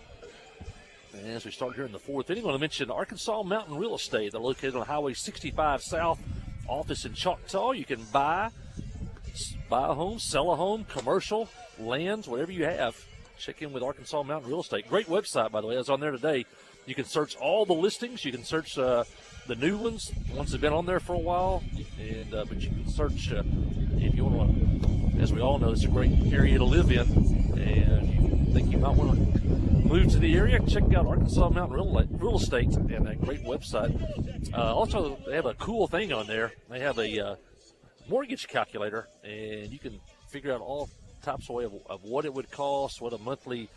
A: And as we start here in the 4th inning, I want to mention Arkansas Mountain Real Estate. They're located on Highway 65 South. Office in Choctaw. You can buy a home, sell a home, commercial, lands, whatever you have. Check in with Arkansas Mountain Real Estate. Great website, by the way. I was on there today. You can search all the listings. You can search the new ones that have been on there for a while. And but you can search if you want to. As we all know, it's a great area to live in. And you think you might want to move to the area, check out Arkansas Mountain Real Estate and a great website. Also, they have a cool thing on there. They have a mortgage calculator, and you can figure out all types of what it would cost, what a monthly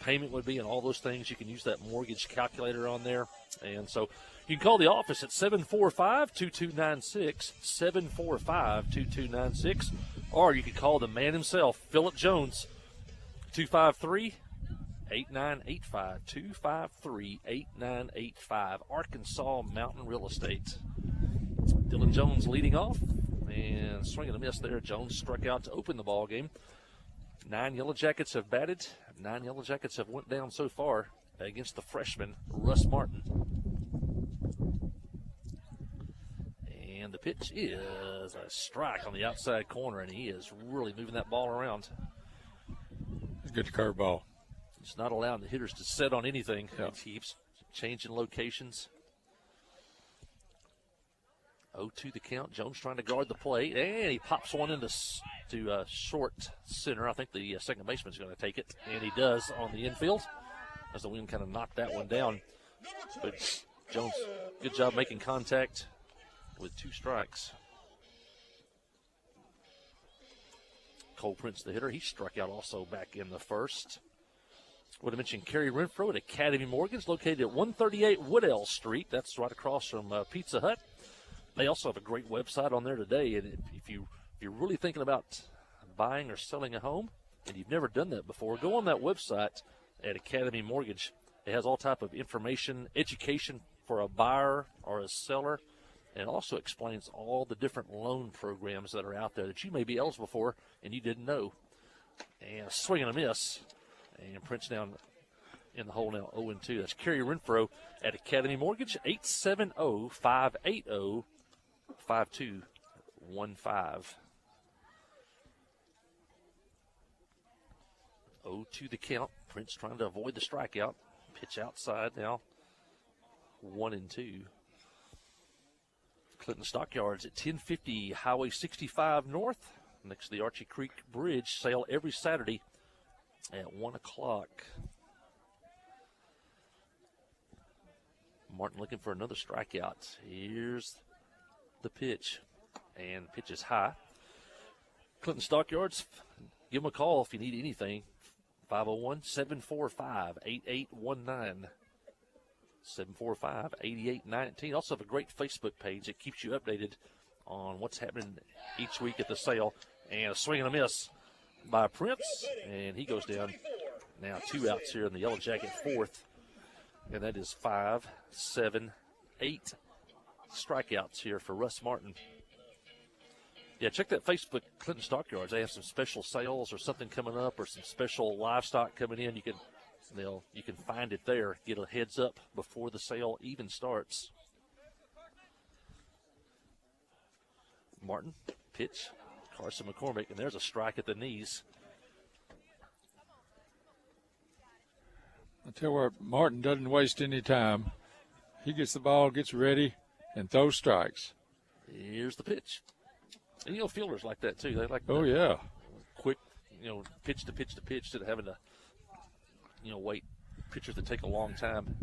A: payment would be, and all those things. You can use that mortgage calculator on there. And so you can call the office at 745-2296, 745-2296, or you can call the man himself, Phillip Jones, 253-8985, 253-8985, Arkansas Mountain Real Estate. Dylan Jones leading off, and swinging a miss there. Jones struck out to open the ball game. 9 Yellow Jackets have batted. 9 Yellow Jackets have went down so far against the freshman, Russ Martin. And the pitch is a strike on the outside corner, and he is really moving that ball around.
D: Good curveball.
A: It's not allowing the hitters to set on anything. Yep. He keeps changing locations. 0-2 the count. Jones trying to guard the plate, and he pops one into short center. I think the second baseman's going to take it, and he does on the infield as the wind kind of knocked that one down. But Jones, good job making contact with 2 strikes. Cole Prince, the hitter, he struck out also back in the first. Would have mentioned Kerry Renfro at Academy Mortgage, located at 138 Woodell Street. That's right across from Pizza Hut. They also have a great website on there today. And if you're really thinking about buying or selling a home and you've never done that before, go on that website at Academy Mortgage. It has all type of information, education for a buyer or a seller, and it also explains all the different loan programs that are out there that you may be eligible for and you didn't know. And a swing and a miss. And Prince down in the hole now, 0-2. That's Kerry Renfro at Academy Mortgage, 870-580-5215. 0-2 the count. Prince trying to avoid the strikeout. Pitch outside now, 1-2. Clinton Stockyards at 1050 Highway 65 North, next to the Archie Creek Bridge. Sale every Saturday at 1 o'clock. Martin looking for another strikeout. Here's the pitch, and pitch is high. Clinton Stockyards, give them a call if you need anything. 501-745-8819. 745-8819. Also have a great Facebook page that keeps you updated on what's happening each week at the sale. And a swing and a miss by Prince, and he goes down. Now 2 outs here in the Yellow Jacket fourth, and that is 5, 7, 8 strikeouts here for Russ Martin. Yeah, check that Facebook, Clinton Stockyards. They have some special sales or something coming up, or some special livestock coming in. You can find it there. Get a heads up before the sale even starts. Martin, pitch, Carson McCormick, and there's a strike at the knees.
D: I tell you what, Martin doesn't waste any time. He gets the ball, gets ready, and throws strikes.
A: Here's the pitch. And, fielders like that, too. They like quick, pitch to pitch to pitch instead of having to, wait. Pitchers that take a long time.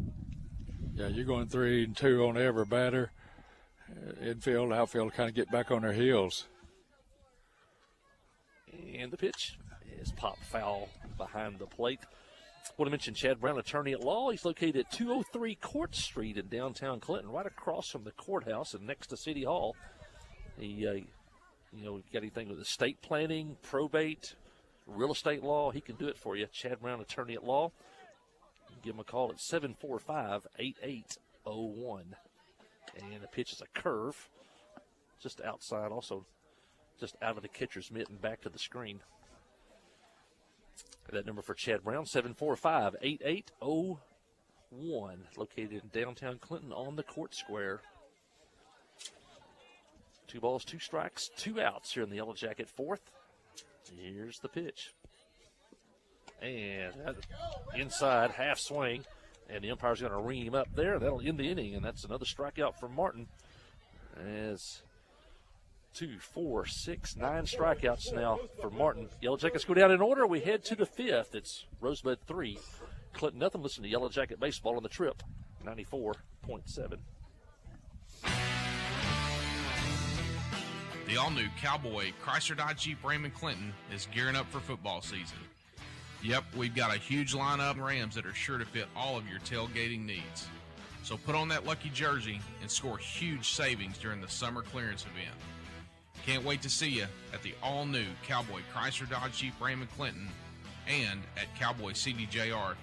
D: Yeah, you're going 3-2 on every batter. Infield, outfield kind of get back on their heels.
A: And the pitch is popped foul behind the plate. I want to mention Chad Brown, attorney at law. He's located at 203 Court Street in downtown Clinton, right across from the courthouse and next to City Hall. He, got anything with estate planning, probate, real estate law, he can do it for you. Chad Brown, attorney at law. Give him a call at 745-8801. And the pitch is a curve, just outside, also just out of the catcher's mitten, back to the screen. That number for Chad Brown, 745-8801, located in downtown Clinton on the Court Square. 2 balls, 2 strikes, 2 outs here in the Yellow Jacket fourth. Here's the pitch. And inside, half swing, and the umpire's going to ring him up there. That'll end the inning, and that's another strikeout for Martin. As 2, 4, 6, 9 strikeouts now for Martin. Yellow Jackets go down in order. We head to the fifth. It's Rosebud 3, Clinton nothing. Listen to Yellow Jacket Baseball on the Trip, 94.7.
C: The all-new Cowboy Chrysler Dodge Jeep Ram Clinton is gearing up for football season. Yep, we've got a huge lineup of Rams that are sure to fit all of your tailgating needs. So put on that lucky jersey and score huge savings during the summer clearance event. Can't wait to see you at the all-new Cowboy Chrysler Dodge Jeep Ram Clinton and at cowboycdjr.com.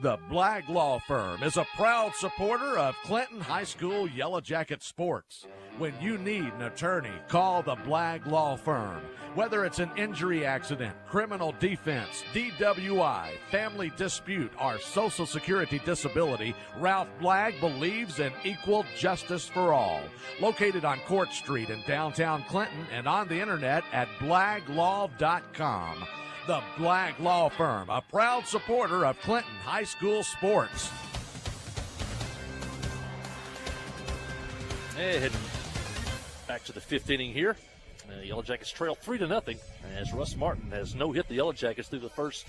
H: The Blagg Law Firm is a proud supporter of Clinton High School Yellow Jacket sports. When you need an attorney, call the Blagg Law Firm. Whether it's an injury accident, criminal defense, DWI, family dispute, or Social Security disability, Ralph Blagg believes in equal justice for all. Located on Court Street in downtown Clinton and on the internet at blagglaw.com. The Blagg Law Firm, a proud supporter of Clinton High School sports.
A: Hey, heading back to the fifth inning here. Yellow Jackets trail 3-0 as Russ Martin has no-hit the Yellow Jackets through the first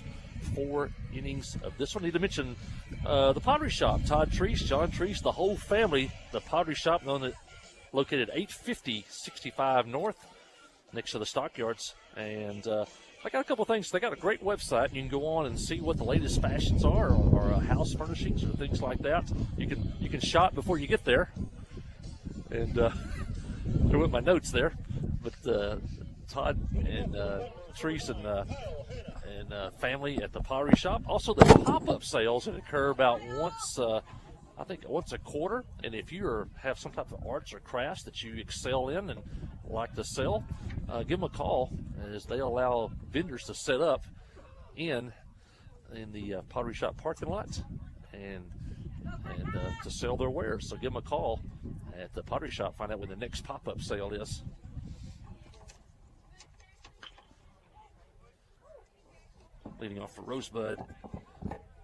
A: 4 innings of this one. Need to mention the Pottery Shop. Todd Treese, John Treese, the whole family. The Pottery Shop known located 850 65 North, next to the Stockyards. And they got a couple things. They got a great website. You can go on and see what the latest fashions are, or house furnishings, or things like that. You can shop before you get there. And there went my notes there, but Todd and Therese and family at the Pottery Shop. Also, the pop-up sales that occur about once a quarter. And if you have some type of arts or crafts that you excel in and like to sell, give them a call, as they allow vendors to set up in the Pottery Shop parking lot and to sell their wares. So give them a call at the Pottery Shop. Find out when the next pop-up sale is. Leading off for Rosebud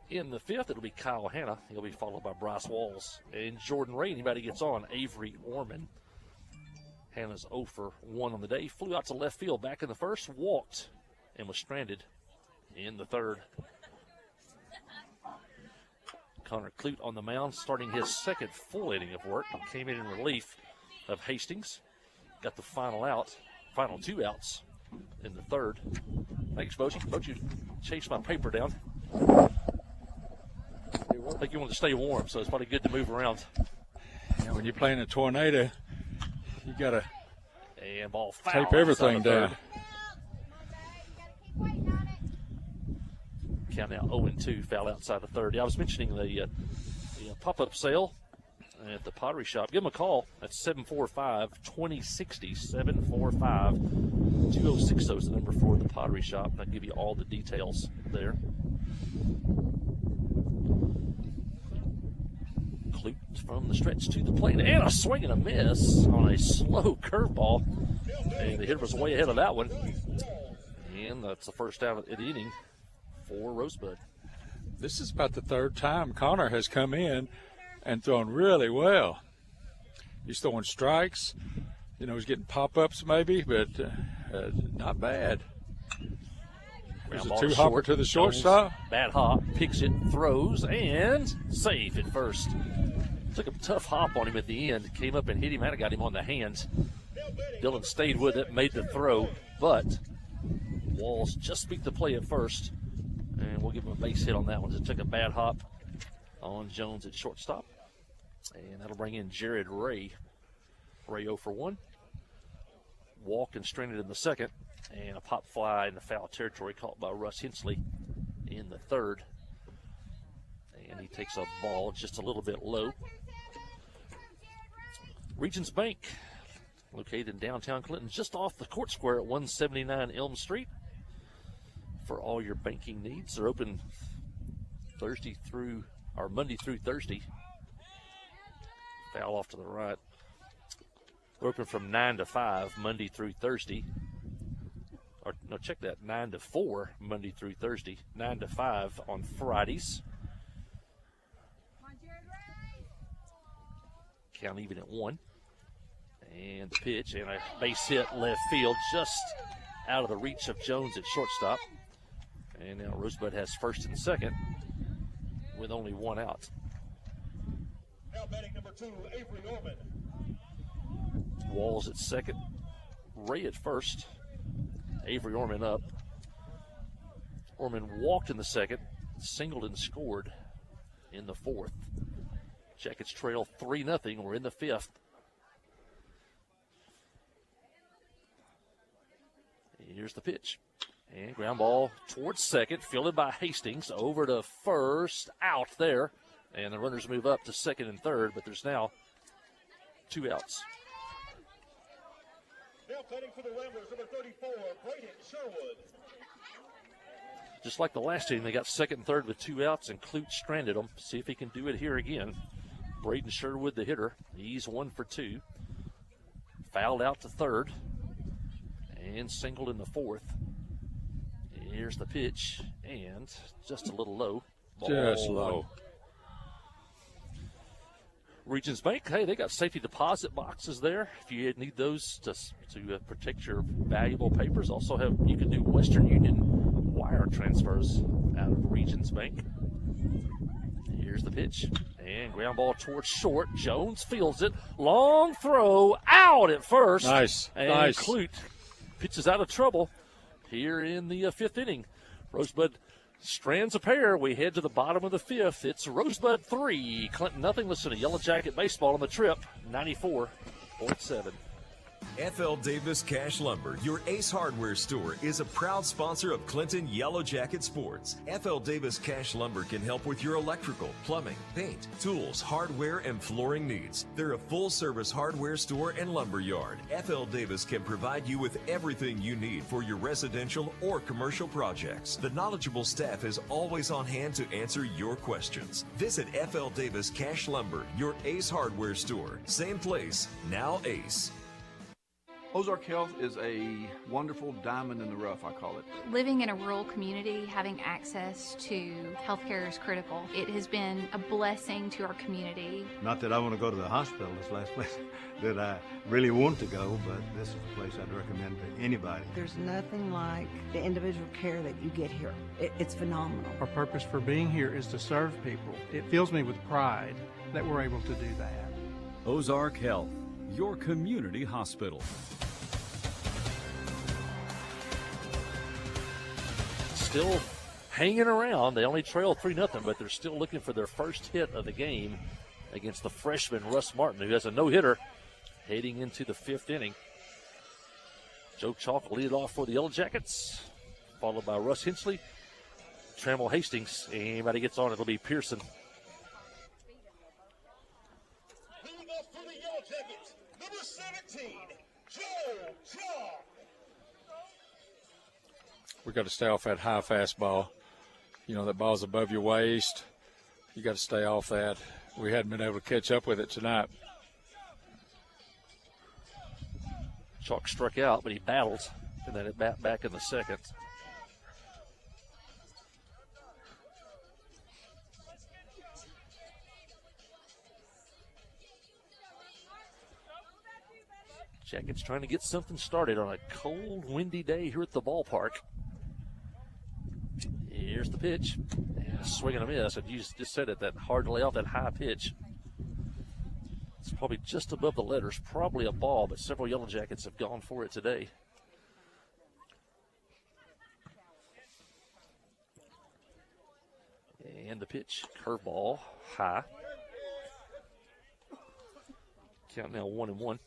A: in the fifth, it'll be Kyle Hanna. He'll be followed by Bryce Walls and Jordan Ray. Anybody gets on, Avery Orman. Hannah's 0 for 1 on the day. Flew out to left field back in the first, walked, and was stranded in the third. Connor Clute on the mound, starting his second full inning of work. Came in relief of Hastings. Got the final 2 outs in the third. Thanks, Bochi. Bochi chased my paper down. I think you want to stay warm, so it's probably good to move around.
D: Yeah, when you're playing a tornado, you got to tape everything down.
A: Count now 0-2, foul outside the third. Yeah, I was mentioning the pop-up sale at the Pottery Shop. Give them a call at 745-2060, 745-2060 is the number for the Pottery Shop. I'll give you all the details there. Clute from the stretch to the plate, and a swing and a miss on a slow curveball. And the hitter was way ahead of that one. And that's the first out of the inning for Rosebud.
D: This is about the third time Connor has come in and thrown really well. He's throwing strikes. He's getting pop-ups maybe, but not bad. There's a 2-hopper to the shortstop.
A: Bad hop, picks it, throws, and safe at first. Took a tough hop on him at the end. Came up and hit him. Might have got him on the hands. Dillon stayed with it, made the throw, but Walls just beat the play at first. And we'll give him a base hit on that one. It took a bad hop on Jones at shortstop. And that'll bring in Jared Ray. Ray 0 for 1. Walk and stranded in the second. And a pop fly in the foul territory caught by Russ Hensley in the third. And he takes a ball just a little bit low. Regions Bank, located in downtown Clinton, just off the court square at 179 Elm Street. For all your banking needs, they're open Monday through Thursday. Foul off to the right. They're open from 9 to 5 Monday through Thursday. Or no, check that, 9 to 4 Monday through Thursday. 9 to 5 on Fridays. Count even at 1. And the pitch and a base hit left field, just out of the reach of Jones at shortstop. And now Rosebud has first and second with only 1 out.
G: Now batting number 2, Avery Orman.
A: Walls at second. Ray at first. Avery Orman up. Orman walked in the second, singled and scored in the fourth. Jackets trail 3-0. We're in the fifth. Here's the pitch. And ground ball towards second, fielded by Hastings. Over to first, out there. And the runners move up to second and third, but there's now 2 outs.
G: Now batting for the Ramblers, number 34, Braden Sherwood.
A: Just like the last inning, they got second and third with 2 outs, and Clute stranded them. See if he can do it here again. Braden Sherwood, the hitter. He's 1 for 2. Fouled out to third. And singled in the fourth. Here's the pitch, and just a little low.
D: Just low.
A: Regions Bank, hey, they got safety deposit boxes there. If you need those to protect your valuable papers, also you can do Western Union wire transfers out of Regions Bank. Here's the pitch. And ground ball towards short. Jones fields it. Long throw out at first.
D: Nice.
A: And
D: Nice.
A: Clute pitches out of trouble here in the fifth inning. Rosebud strands a pair. We head to the bottom of the fifth. It's Rosebud 3, Clinton nothing. Listen to Yellow Jacket Baseball on the Trip, 94.7.
F: FL Davis Cash Lumber, your Ace Hardware store, is a proud sponsor of Clinton Yellow Jacket Sports. FL Davis Cash Lumber can help with your electrical, plumbing, paint, tools, hardware, and flooring needs. They're a full-service hardware store and lumber yard. FL Davis can provide you with everything you need for your residential or commercial projects. The knowledgeable staff is always on hand to answer your questions. Visit FL Davis Cash Lumber, your Ace Hardware store. Same place, now Ace.
M: Ozark Health is a wonderful diamond in the rough, I call it.
N: Living in a rural community, having access to healthcare is critical. It has been a blessing to our community.
O: Not that I want to go to the hospital, this last place that I really want to go, but this is a place I'd recommend to anybody.
P: There's nothing like the individual care that you get here. It's phenomenal.
Q: Our purpose for being here is to serve people. It fills me with pride that we're able to do that.
R: Ozark Health, your community hospital.
A: Still hanging around. They only trail 3-0, but they're still looking for their first hit of the game against the freshman Russ Martin, who has a no-hitter heading into the fifth inning. Joe Chalk will lead it off for the Yellow Jackets, followed by Russ Hensley, Trammell Hastings. Anybody gets on, it'll be Pearson.
G: Leading off for the Yellow Jackets, number 17, Joe Chalk.
D: We got to stay off that high fastball. You know, that ball's above your waist. You got to stay off that. We hadn't been able to catch up with it tonight.
A: Chalk struck out, but he battled, and then it back in the second. Jackets trying to get something started on a cold, windy day here at the ballpark. Here's the pitch. And a swing and a miss. And you just said it, that hard to lay off that high pitch. It's probably just above the letters. Probably a ball, but several Yellow Jackets have gone for it today. And the pitch, curveball, high. Count now 1-1.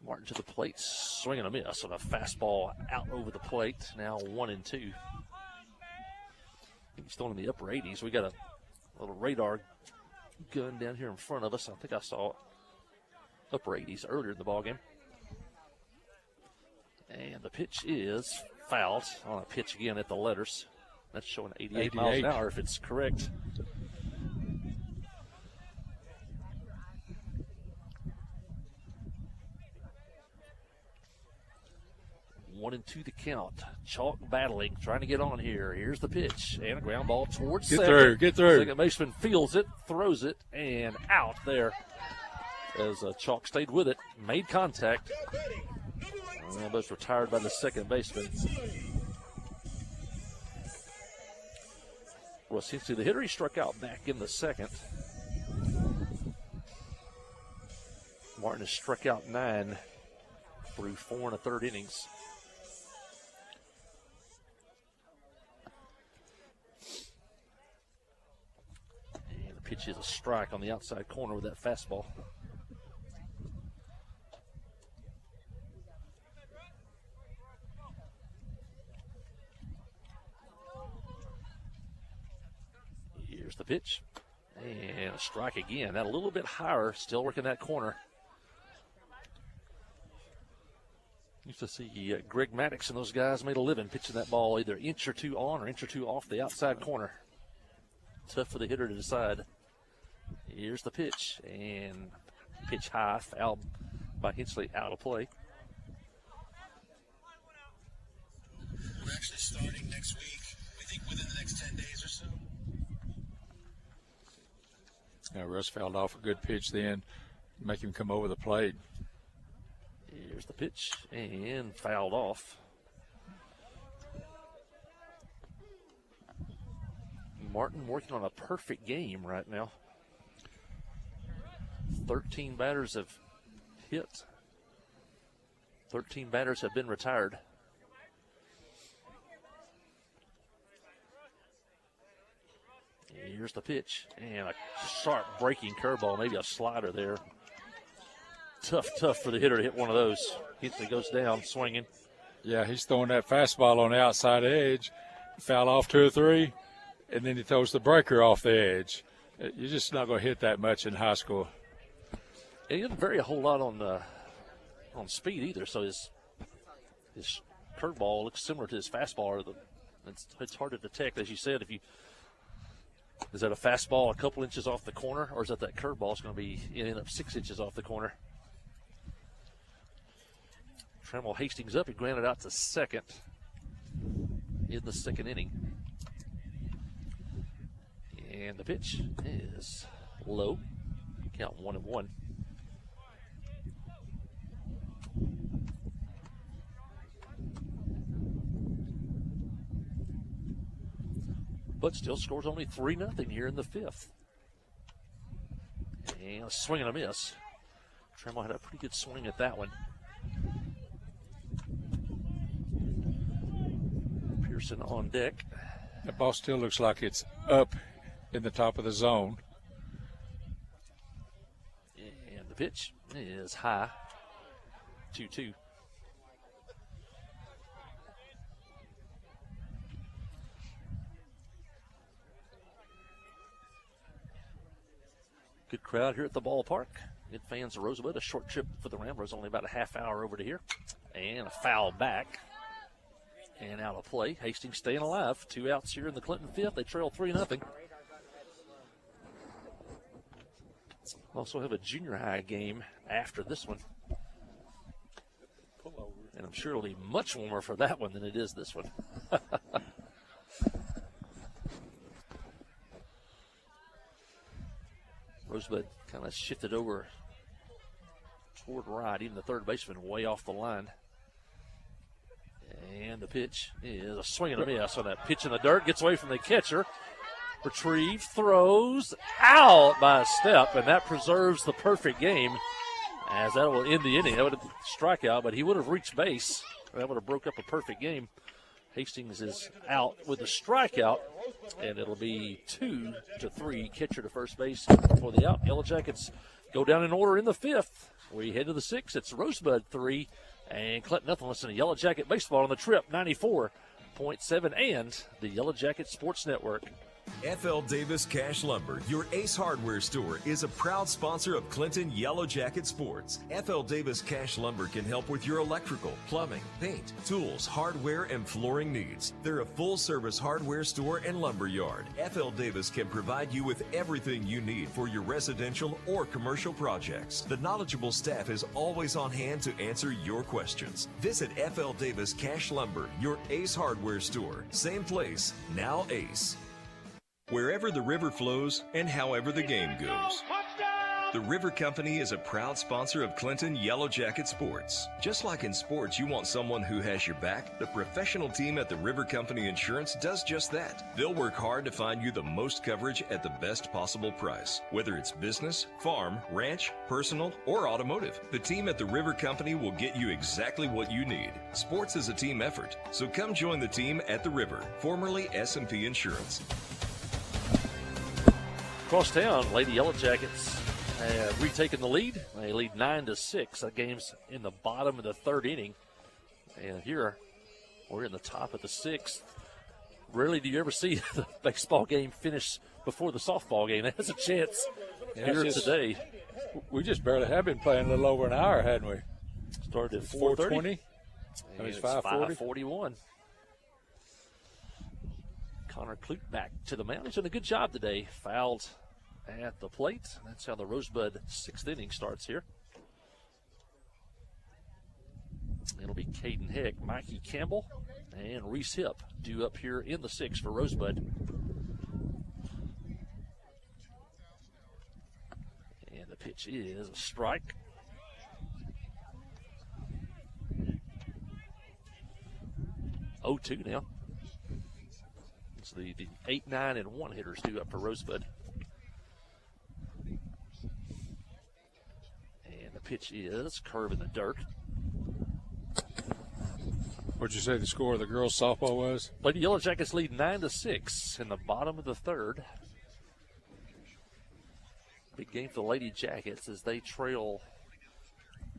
A: Martin to the plate, swing and a miss on a fastball out over the plate. Now 1-2. He's throwing in the upper 80s. We got a little radar gun down here in front of us. I think I saw it. Upper 80s earlier in the ballgame. And the pitch is fouled on a pitch again at the letters. That's showing 88 miles an hour if it's correct. 1-2 the count. Chalk battling, trying to get on here. Here's the pitch, and a ground ball towards second.
D: Get through.
A: Second baseman feels it, throws it, and out there. As Chalk stayed with it, made contact. And was retired by the second baseman. Russ Hensley, the hitter, he struck out back in the second. Martin has struck out 9 through 4 1/3 innings. And the pitch is a strike on the outside corner with that fastball. Here's the pitch. And a strike again. That a little bit higher, still working that corner. Used to see Greg Maddox and those guys made a living pitching that ball either inch or two on or inch or two off the outside corner. Tough for the hitter to decide. Here's the pitch, and pitch high, fouled by Hensley, out of play.
S: We're actually starting next week, we think within the next 10 days or so.
D: Yeah, Russ fouled off a good pitch then, make him come over the plate.
A: Here's the pitch and fouled off. Martin working on a perfect game right now. 13 batters have hit. 13 batters have been retired. Here's the pitch and a sharp breaking curveball, maybe a slider there. Tough for the hitter to hit one of those. He goes down swinging.
D: Yeah, he's throwing that fastball on the outside edge, foul off 2 or 3, and then he throws the breaker off the edge. You're just not going to hit that much in high school.
A: And he didn't vary a whole lot on speed either, so his curveball looks similar to his fastball. It's hard to detect, as you said. Is that a fastball a couple inches off the corner, or is that curveball is going to be end up 6 inches off the corner? Trammell Hastings up. He grounded out to second in the second inning. And the pitch is low. Count 1-1. But still scores only 3-0 here in the 5th. And a swing and a miss. Trammell had a pretty good swing at that one. Pearson on deck.
D: The ball still looks like it's up in the top of the zone.
A: And the pitch is high. 2-2. Good crowd here at the ballpark. Good fans of Rosebud. A short trip for the Ramblers, only about a half hour over to here. And a foul back. And out of play. Hastings staying alive. 2 outs here in the Clinton 5th. They trail 3-0. Also have a junior high game after this one. And I'm sure it'll be much warmer for that one than it is this one. Rosebud kind of shifted over toward right. Even the third baseman way off the line. And the pitch is a swing and a miss on that pitch in the dirt. Gets away from the catcher. Retrieve, throws, out by a step, and that preserves the perfect game as that will end the inning. That would have been a strikeout, but he would have reached base. That would have broke up a perfect game. Hastings is out with a strikeout, and it'll be 2-3. Catcher to first base for the out. Yellow Jackets go down in order in the 5th. We head to the 6th. It's Rosebud 3 and Clinton nothing. Listen to Yellow Jacket Baseball on the Trip 94.7 and the Yellow Jacket Sports Network.
F: F.L. Davis Cash Lumber, your Ace Hardware store, is a proud sponsor of Clinton Yellow Jacket Sports. F.L. Davis Cash Lumber can help with your electrical, plumbing, paint, tools, hardware, and flooring needs. They're a full-service hardware store and lumber yard. F.L. Davis can provide you with everything you need for your residential or commercial projects. The knowledgeable staff is always on hand to answer your questions. Visit F.L. Davis Cash Lumber, your Ace Hardware store. Same place, now Ace. Wherever the river flows and however the game goes, the River Company is a proud sponsor of Clinton Yellow Jacket Sports. Just like in sports, you want someone who has your back. The professional team at the River Company Insurance does just that. They'll work hard to find you the most coverage at the best possible price. Whether it's business, farm, ranch, personal, or automotive, the team at the River Company will get you exactly what you need. Sports is a team effort, so come join the team at the River, formerly S&P Insurance.
A: Across town, Lady Yellow Jackets have retaken the lead. They lead 9-6. That game's in the bottom of the 3rd inning. And here, we're in the top of the 6th. Rarely do you ever see the baseball game finish before the softball game. That's a chance here today.
D: We just barely have been playing a little over an hour, hadn't we?
A: Started at 4:20.
D: And it's
A: 5:41. Connor Clute back to the mound. He's done a good job today. Fouled at the plate. That's how the Rosebud 6th inning starts here. It'll be Caden Heck, Mikey Campbell, and Reese Hip due up here in the 6th for Rosebud. And the pitch is a strike. 0-2 now. It's the 8, 9, and 1 hitters due up for Rosebud. And the pitch is curve in the dirt.
D: What'd you say the score of the girls' softball was?
A: Lady Yellow Jackets lead 9-6 in the bottom of the third. Big game for the Lady Jackets as they trail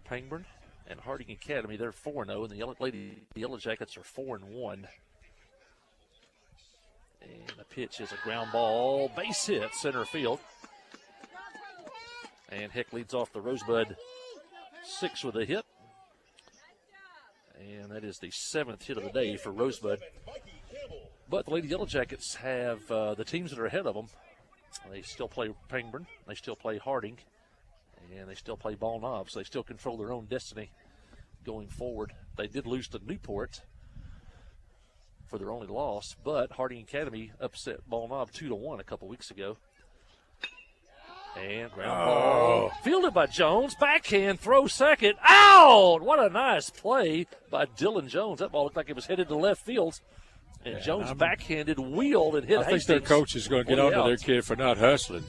A: Pangburn and Harding Academy. They're 4-0, and the Yellow Jackets are 4-1. And the pitch is a ground ball, base hit, center field. And Heck leads off the Rosebud 6 with a hit. And that is the 7th hit of the day for Rosebud. But the Lady Yellow Jackets have the teams that are ahead of them. They still play Pangburn, they still play Harding, and they still play Ball Knob, so they still control their own destiny going forward. They did lose to Newport for their only loss, but Harding Academy upset Ball Knob 2-1 a couple weeks ago. And ground ball fielded by Jones. Backhand throw second. Out! What a nice play by Dylan Jones. That ball looked like it was headed to left field. And Jones backhanded, wheeled, and hit
D: Hastings. I think their coach is going to get onto their kid for not hustling.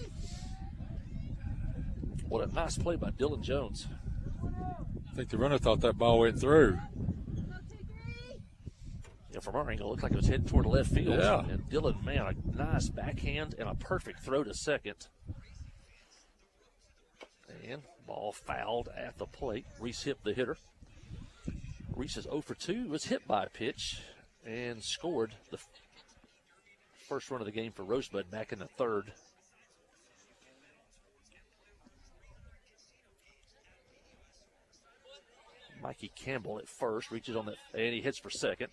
A: What a nice play by Dylan Jones.
D: I think the runner thought that ball went through.
A: Yeah, from our angle, it looked like it was heading toward the left field.
D: Yeah.
A: And Dylan, man, a nice backhand and a perfect throw to second. And ball fouled at the plate. Reese Hipp, the hitter. Reese is 0 for 2, was hit by a pitch and scored the first run of the game for Rosebud back in the third. Mikey Campbell at first, reaches on that, and he hits for second.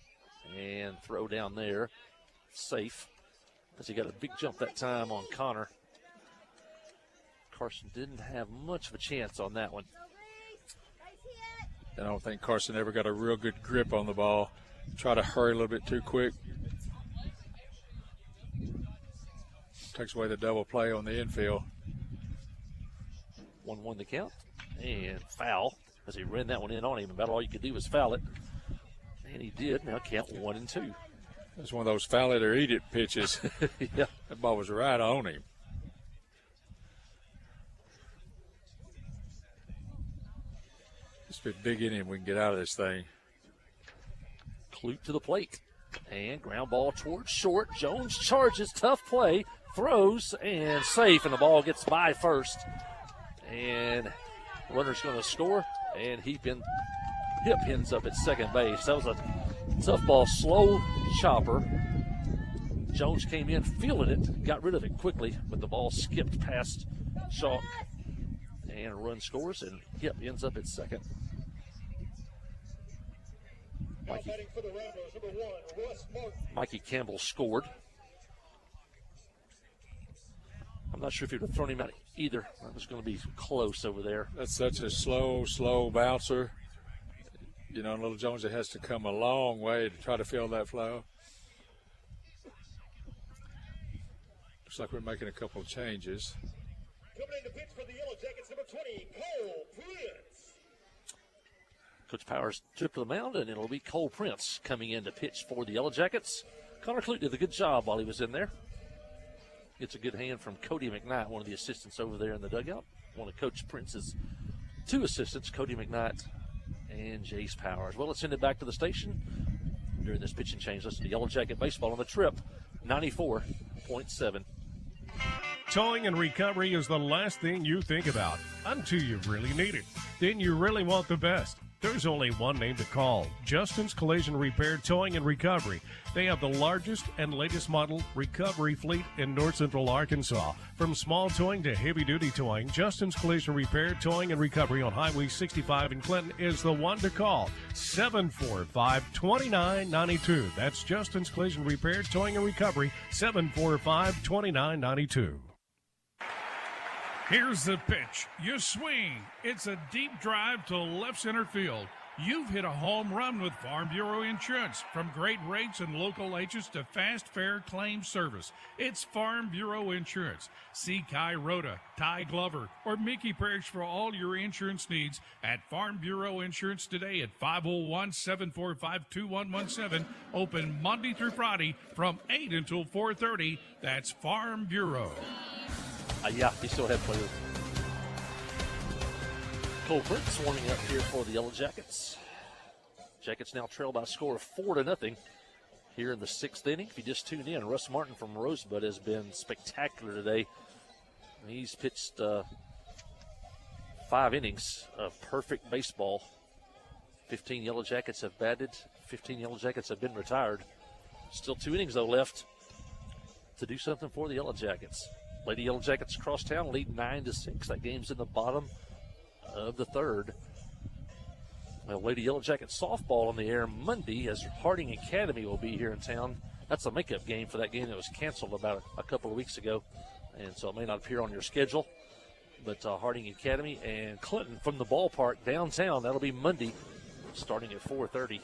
A: And throw down there, safe, as he got a big jump that time on Connor. Carson didn't have much of a chance on that one.
D: I don't think Carson ever got a real good grip on the ball. Try to hurry a little bit too quick. Takes away the double play on the infield.
A: 1-1 the count. And foul, as he ran that one in on him. About all you could do was foul it. And he did. Now count 1-2.
D: That's one of those foul it or eat it pitches.
A: Yeah.
D: That ball was right on him. Just be big in him. We can get out of this thing.
A: Clute to the plate. And ground ball towards short. Jones charges. Tough play. Throws and safe. And the ball gets by first. And runner's going to score. And Hipp ends up at second base. That was a tough ball. Slow chopper. Jones came in, fielded it, got rid of it quickly, but the ball skipped past Chalk. And a run scores, and Hipp ends up at second. Mikey Campbell scored. I'm not sure if he would have thrown him out either. That was going to be close over there.
D: That's such a slow bouncer. You know, Little Jones has to come a long way to try to field that flow. Looks like we're making a couple of changes.
G: Coming in to pitch for the Yellow Jackets, number 20, Cole Prince.
A: Coach Powers trip to the mound, and it'll be Cole Prince coming in to pitch for the Yellow Jackets. Connor Clute did a good job while he was in there. Gets a good hand from Cody McKnight, one of the assistants over there in the dugout. One of Coach Prince's two assistants, Cody McKnight and Jace Powers. Well, let's send it back to the station during this pitch and change. Listen to Yellow Jacket Baseball on the Trip, 94.7.
I: Towing and recovery is the last thing you think about until you really need it. Then you really want the best. There's only one name to call, Justin's Collision Repair, Towing and Recovery. They have the largest and latest model recovery fleet in North Central Arkansas. From small towing to heavy-duty towing, Justin's Collision Repair, Towing and Recovery on Highway 65 in Clinton is the one to call, 745-2992. That's Justin's Collision Repair, Towing and Recovery, 745-2992.
K: Here's the pitch. You swing. It's a deep drive to left center field. You've hit a home run with Farm Bureau Insurance. From great rates and local agents to fast, fair claim service, it's Farm Bureau Insurance. See Kai Rhoda, Ty Glover, or Mickey Parrish for all your insurance needs at Farm Bureau Insurance today at 501-745-2117. Open Monday through Friday from 8 until 4:30. That's Farm Bureau.
A: Yeah, he still had players. Cole Prince warming up here for the Yellow Jackets. Jackets now trail by a score of 4-0 here in the 6th inning. If you just tuned in, Russ Martin from Rosebud has been spectacular today. He's pitched 5 innings of perfect baseball. 15 Yellow Jackets have batted. 15 Yellow Jackets have been retired. Still 2 innings, though, left to do something for the Yellow Jackets. Lady Yellow Jackets across town lead 9-6. That game's in the bottom of the 3rd. Well, Lady Yellow Jackets softball on the air Monday as Harding Academy will be here in town. That's a makeup game for that game that was canceled about a couple of weeks ago, and so it may not appear on your schedule. But Harding Academy and Clinton from the ballpark downtown, that'll be Monday starting at 4:30.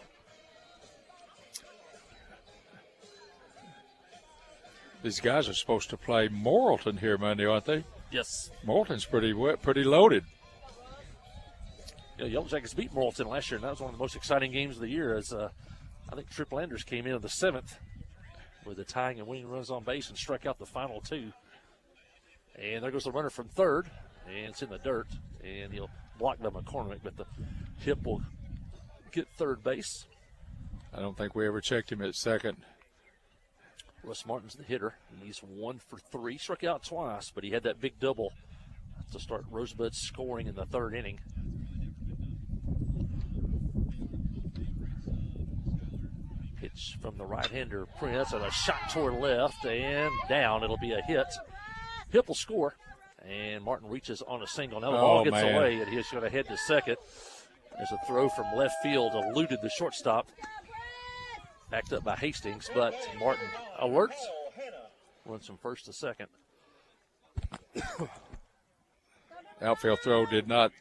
D: These guys are supposed to play Morrilton here Monday, aren't they?
A: Yes.
D: Morrilton's pretty loaded.
A: Yeah, Yellow Jackets beat Morrilton last year, and that was one of the most exciting games of the year as I think Tripp Landers came in the 7th with the tying and winning runs on base and struck out the final 2. And there goes the runner from 3rd, and it's in the dirt, and he'll block by McCormick, but the hip will get 3rd base.
D: I don't think we ever checked him at 2nd.
A: Russ Martin's the hitter, and he's 1 for 3. Struck out twice, but he had that big double to start Rosebud scoring in the 3rd inning. Pitch from the right-hander, Prince, and a shot toward left and down. It'll be a hit. Hip will score, and Martin reaches on a single. Now the ball gets away, and he's going to head to second as a throw from left field eluded the shortstop. Backed up by Hastings, but Martin alert. Runs from first to second.
D: Outfield throw did not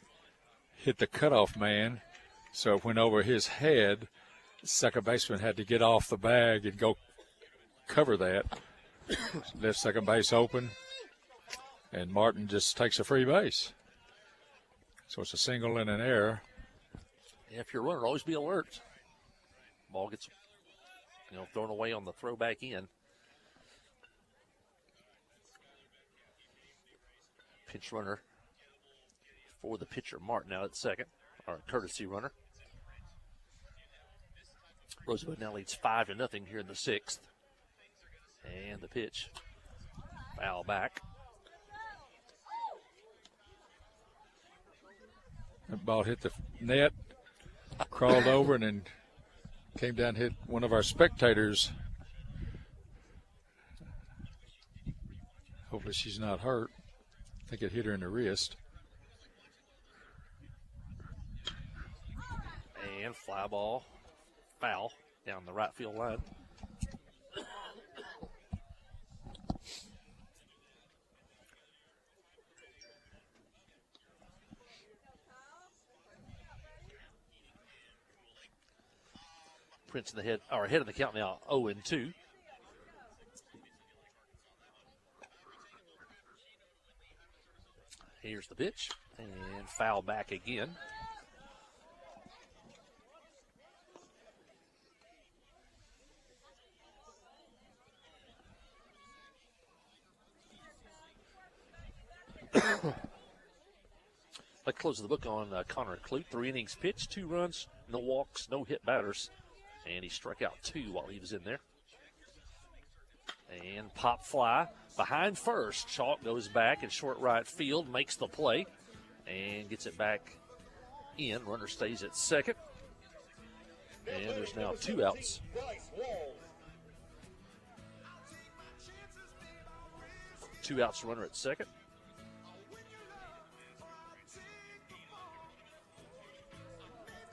D: hit the cutoff man, so it went over his head. Second baseman had to get off the bag and go cover that. Left second base open, and Martin just takes a free base. So it's a single and an error.
A: Yeah, if you're a runner, always be alert. Ball gets thrown away on the throw back in. Pinch runner for the pitcher, Martin, out at second, our courtesy runner. Rosebud now leads 5-0 here in the 6th. And the pitch. Foul back.
D: That ball hit the net, crawled over, and then came down and hit one of our spectators. Hopefully she's not hurt. I think it hit her in the wrist.
A: And fly ball. Foul down the right field line. Prince in the head, or ahead of the count now, 0-2. Here's the pitch, and foul back again. That closes the book on Connor Clute. 3 innings pitched, 2 runs, no walks, no hit batters. And he struck out 2 while he was in there. And pop fly behind first. Chalk goes back in short right field, makes the play, and gets it back in. Runner stays at second. And there's now 2 outs. 2 outs, runner at second.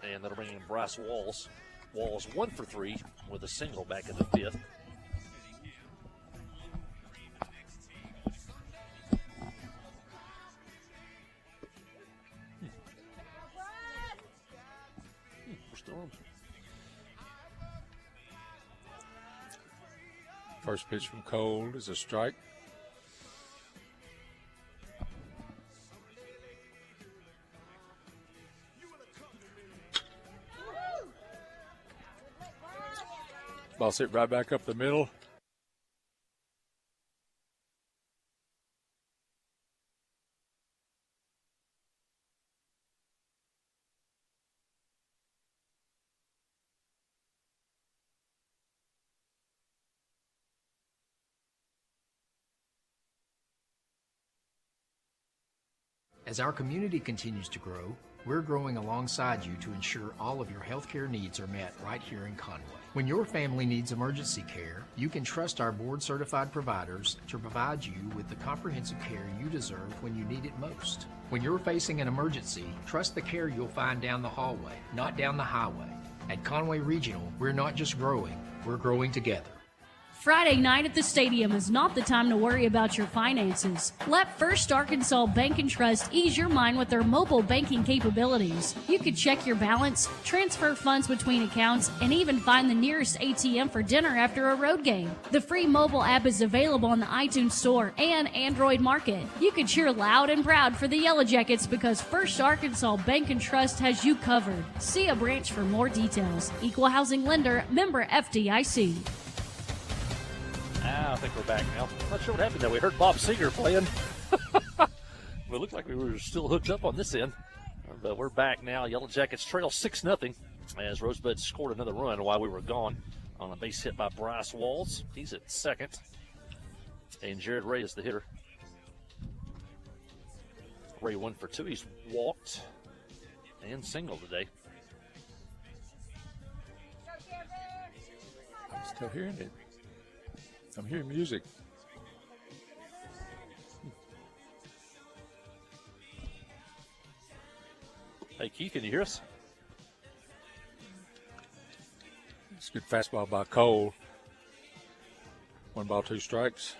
A: And that'll bring in Bryce Walls. Walls 1 for 3 with a single back in the 5th. storm.
D: First pitch from Cole is a strike. Ball hit right back up the middle.
L: As our community continues to grow, we're growing alongside you to ensure all of your healthcare needs are met right here in Conway. When your family needs emergency care, you can trust our board-certified providers to provide you with the comprehensive care you deserve when you need it most. When you're facing an emergency, trust the care you'll find down the hallway, not down the highway. At Conway Regional, we're not just growing, we're growing together.
B: Friday night at the stadium is not the time to worry about your finances. Let First Arkansas Bank and Trust ease your mind with their mobile banking capabilities. You can check your balance, transfer funds between accounts, and even find the nearest ATM for dinner after a road game. The free mobile app is available on the iTunes Store and Android Market. You can cheer loud and proud for the Yellow Jackets because First Arkansas Bank and Trust has you covered. See a branch for more details. Equal Housing Lender, member FDIC.
A: I think we're back now. Not sure what happened there. We heard Bob Seger playing. It looked like we were still hooked up on this end. But we're back now. Yellow Jackets trail 6-0 as Rosebud scored another run while we were gone on a base hit by Bryce Walls. He's at second. And Jared Ray is the hitter. Ray 1 for 2. He's walked and singled today.
D: I'm still hearing it. I'm hearing music.
A: Hey, Keith, can you hear us?
D: It's a good fastball by Cole. 1 ball, 2 strikes.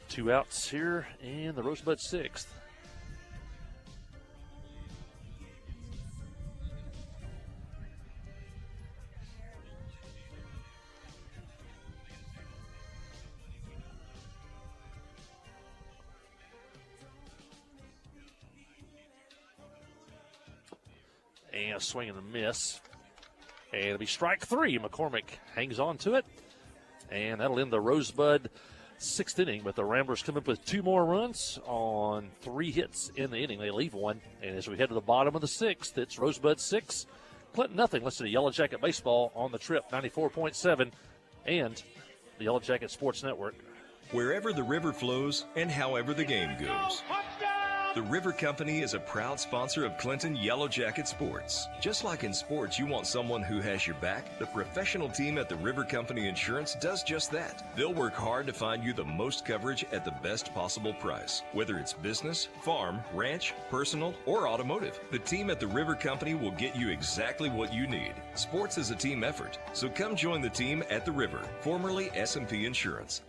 A: Two outs here, and the Rosebud 6th. And a swing and a miss. And it'll be strike 3. McCormick hangs on to it. And that'll end the Rosebud 6th inning. But the Ramblers come up with 2 more runs on 3 hits in the inning. They leave 1. And as we head to the bottom of the 6th, it's Rosebud 6, Clinton nothing. Listen to Yellow Jacket Baseball on the Trip 94.7 and the Yellow Jacket Sports Network.
F: Wherever the river flows and however the game goes. The River Company is a proud sponsor of Clinton Yellow Jacket Sports. Just like in sports, you want someone who has your back. The professional team at the River Company Insurance does just that. They'll work hard to find you the most coverage at the best possible price. Whether it's business, farm, ranch, personal, or automotive, the team at the River Company will get you exactly what you need. Sports is a team effort, so come join the team at the River, formerly S&P Insurance.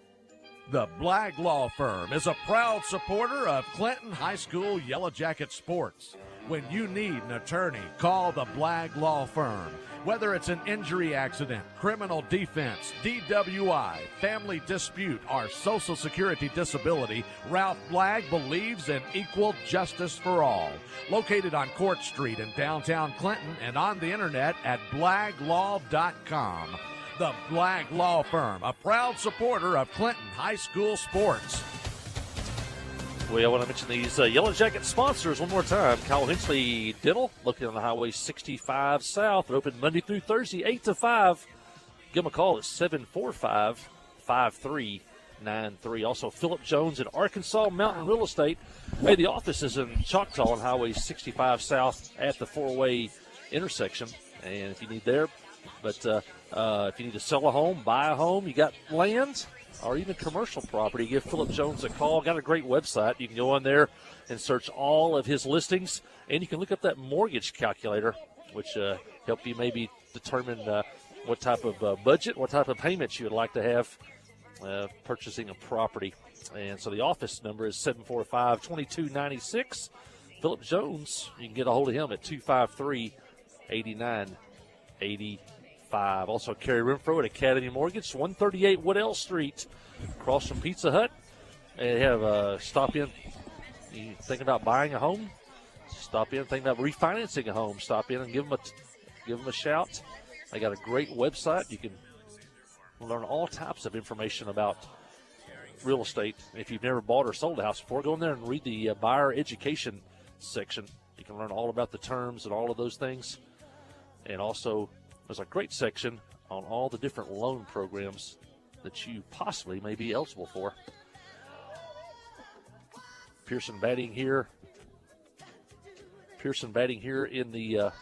H: The Blagg Law Firm is a proud supporter of Clinton High School Yellow Jacket Sports. When you need an attorney, call the Blagg Law Firm. Whether it's an injury accident, criminal defense, DWI, family dispute, or Social Security disability, Ralph Blagg believes in equal justice for all. Located on Court Street in downtown Clinton and on the internet at blagglaw.com. The Blagg Law Firm, a proud supporter of Clinton High School sports.
A: Well, I want to mention these Yellow Jacket sponsors one more time. Kyle Hinchley Dental, located on the Highway 65 South. They're open Monday through Thursday, 8 to 5. Give them a call at 745-5393. Also, Philip Jones in Arkansas Mountain Real Estate. Hey, the office is in Choctaw on Highway 65 South at the 4-way intersection. And if you need there, but if you need to sell a home, buy a home, you got land, or even commercial property, give Philip Jones a call. Got a great website. You can go on there and search all of his listings, and you can look up that mortgage calculator, which help you maybe determine what type of budget, what type of payments you would like to have purchasing a property. And so the office number is 745-2296. Phillip Jones, you can get a hold of him at 253-8985. Also, Kerry Renfro at Academy Mortgage, 138 Woodell Street, across from Pizza Hut. They have a stop in. You thinking about buying a home? Stop in. Thinking about refinancing a home? Stop in and give them a shout. They got a great website. You can learn all types of information about real estate. If you've never bought or sold a house before, go in there and read the buyer education section. You can learn all about the terms and all of those things. And also, there's a great section on all the different loan programs that you possibly may be eligible for. Pearson batting here in the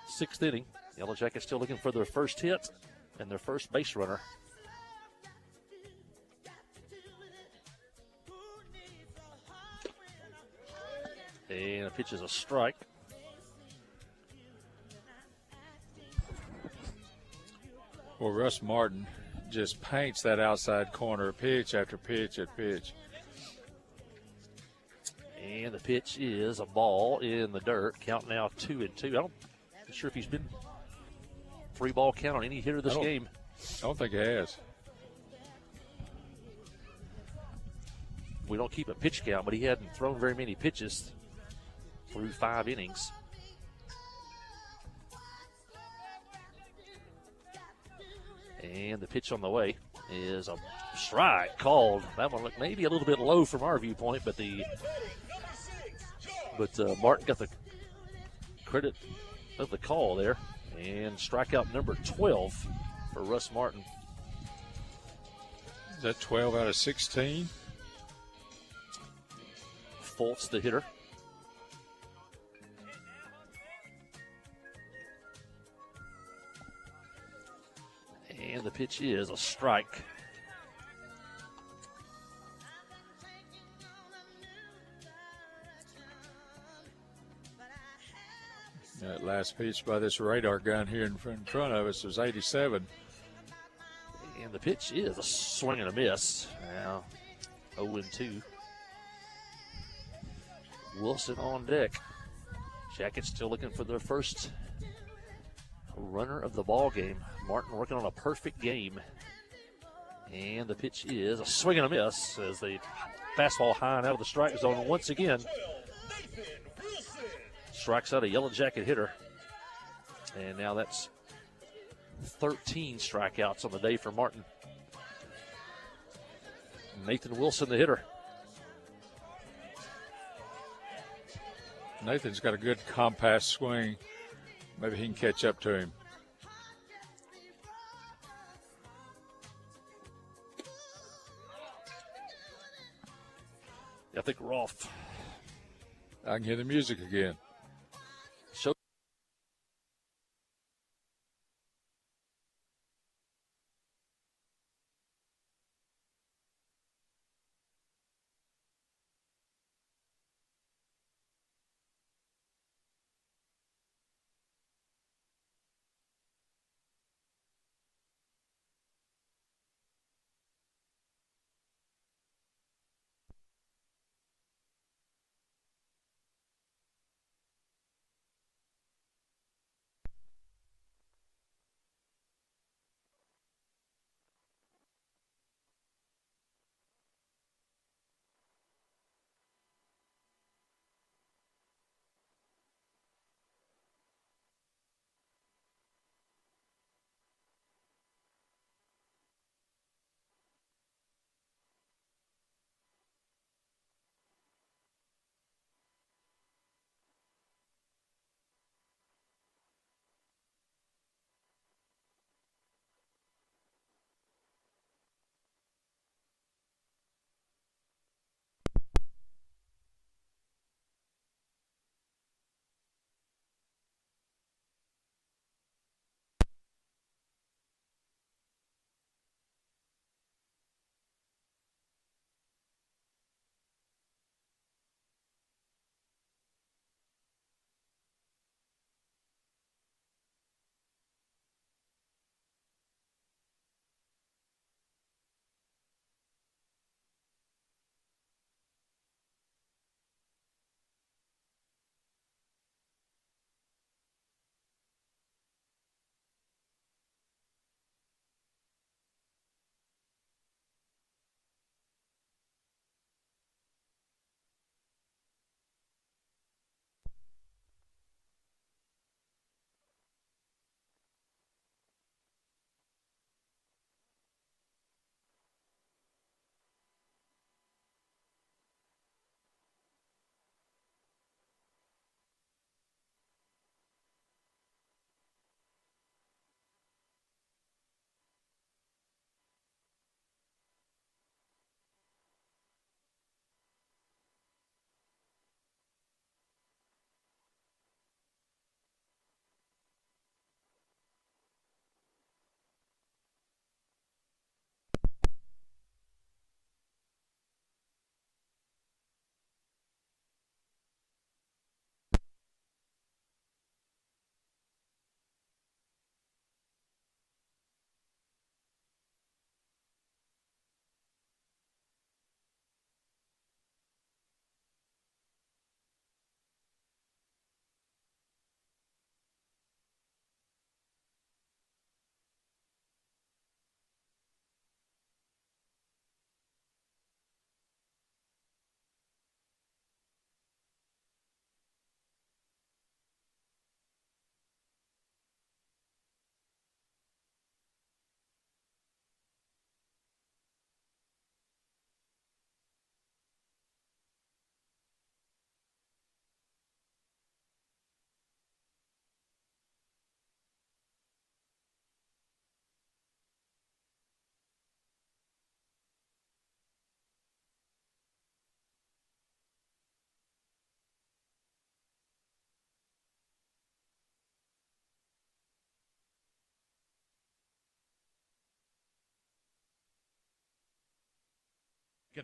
A: sixth inning. Yellow Jackets still looking for their first hit and their first base runner. And a pitch is a strike.
D: Well, Russ Martin just paints that outside corner pitch after pitch at pitch.
A: And the pitch is a ball in the dirt. Count now 2-2. I'm not sure if he's been 3-ball count on any hitter this game.
D: I don't think he has.
A: We don't keep a pitch count, but he hadn't thrown very many pitches through 5 innings. And the pitch on the way is a strike called. That one looked maybe a little bit low from our viewpoint, but Martin got the credit of the call there. And strikeout number 12 for Russ Martin.
D: Is that 12 out of 16?
A: Fultz, the hitter. And the pitch is a strike.
D: That last pitch by this radar gun here in front of us was 87.
A: And the pitch is a swing and a miss. Now 0-2. Wilson on deck. Jackets still looking for their first runner of the ball game. Martin working on a perfect game. And the pitch is a swing and a miss as the fastball high and out of the strike zone once again. Strikes out a Yellow Jacket hitter. And now that's 13 strikeouts on the day for Martin. Nathan Wilson, the hitter.
D: Nathan's got a good compact swing. Maybe he can catch up to him.
A: I think we're off.
D: I can hear the music again.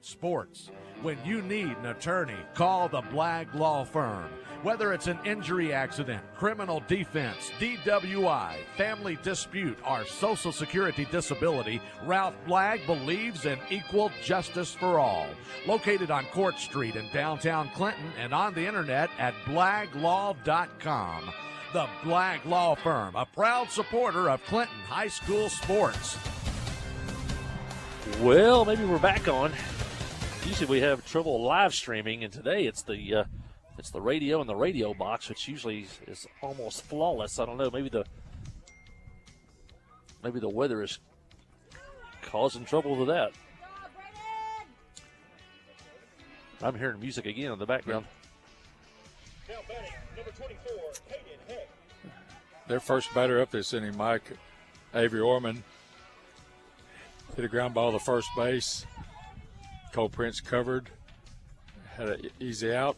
H: Sports. When you need an attorney, call the Blagg Law Firm. Whether it's an injury accident, criminal defense, DWI, family dispute, or Social Security disability, Ralph Blagg believes in equal justice for all. Located on Court Street in downtown Clinton and on the internet at blagglaw.com. The Blagg Law Firm, a proud supporter of Clinton High School sports.
A: Well, maybe we're back on. Usually we have trouble live streaming, and today it's the radio and the radio box, which usually is almost flawless. I don't know. Maybe the weather is causing trouble with that. I'm hearing music again in the background.
G: Now batting, number 24, Hayden Heck.
D: Their first batter up this inning, Mike, Avery Orman, hit a ground ball to first base. Cole Prince covered, had an easy out.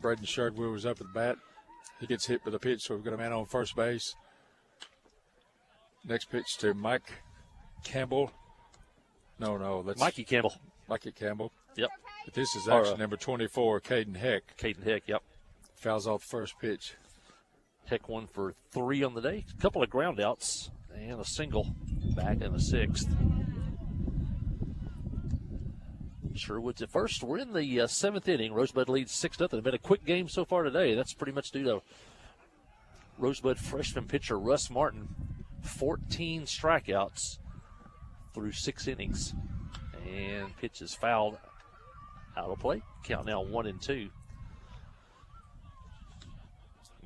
D: Braden Sherwood was up at the bat. He gets hit with a pitch, so we've got a man on first base. Next pitch to Mike Campbell. No, that's
A: Mikey Campbell.
D: Mikey Campbell.
A: Yep.
D: But this is actually number 24, Caden Heck.
A: Caden Heck, yep.
D: Fouls off the first pitch.
A: Heck 1 for 3 on the day. A couple of ground outs and a single back in the 6th. Sherwood's at first. We're in the 7th inning. Rosebud leads 6-0. Been a quick game so far today. That's pretty much due to Rosebud freshman pitcher Russ Martin. 14 strikeouts through 6 innings. And pitch is fouled out of play. Count now 1-2.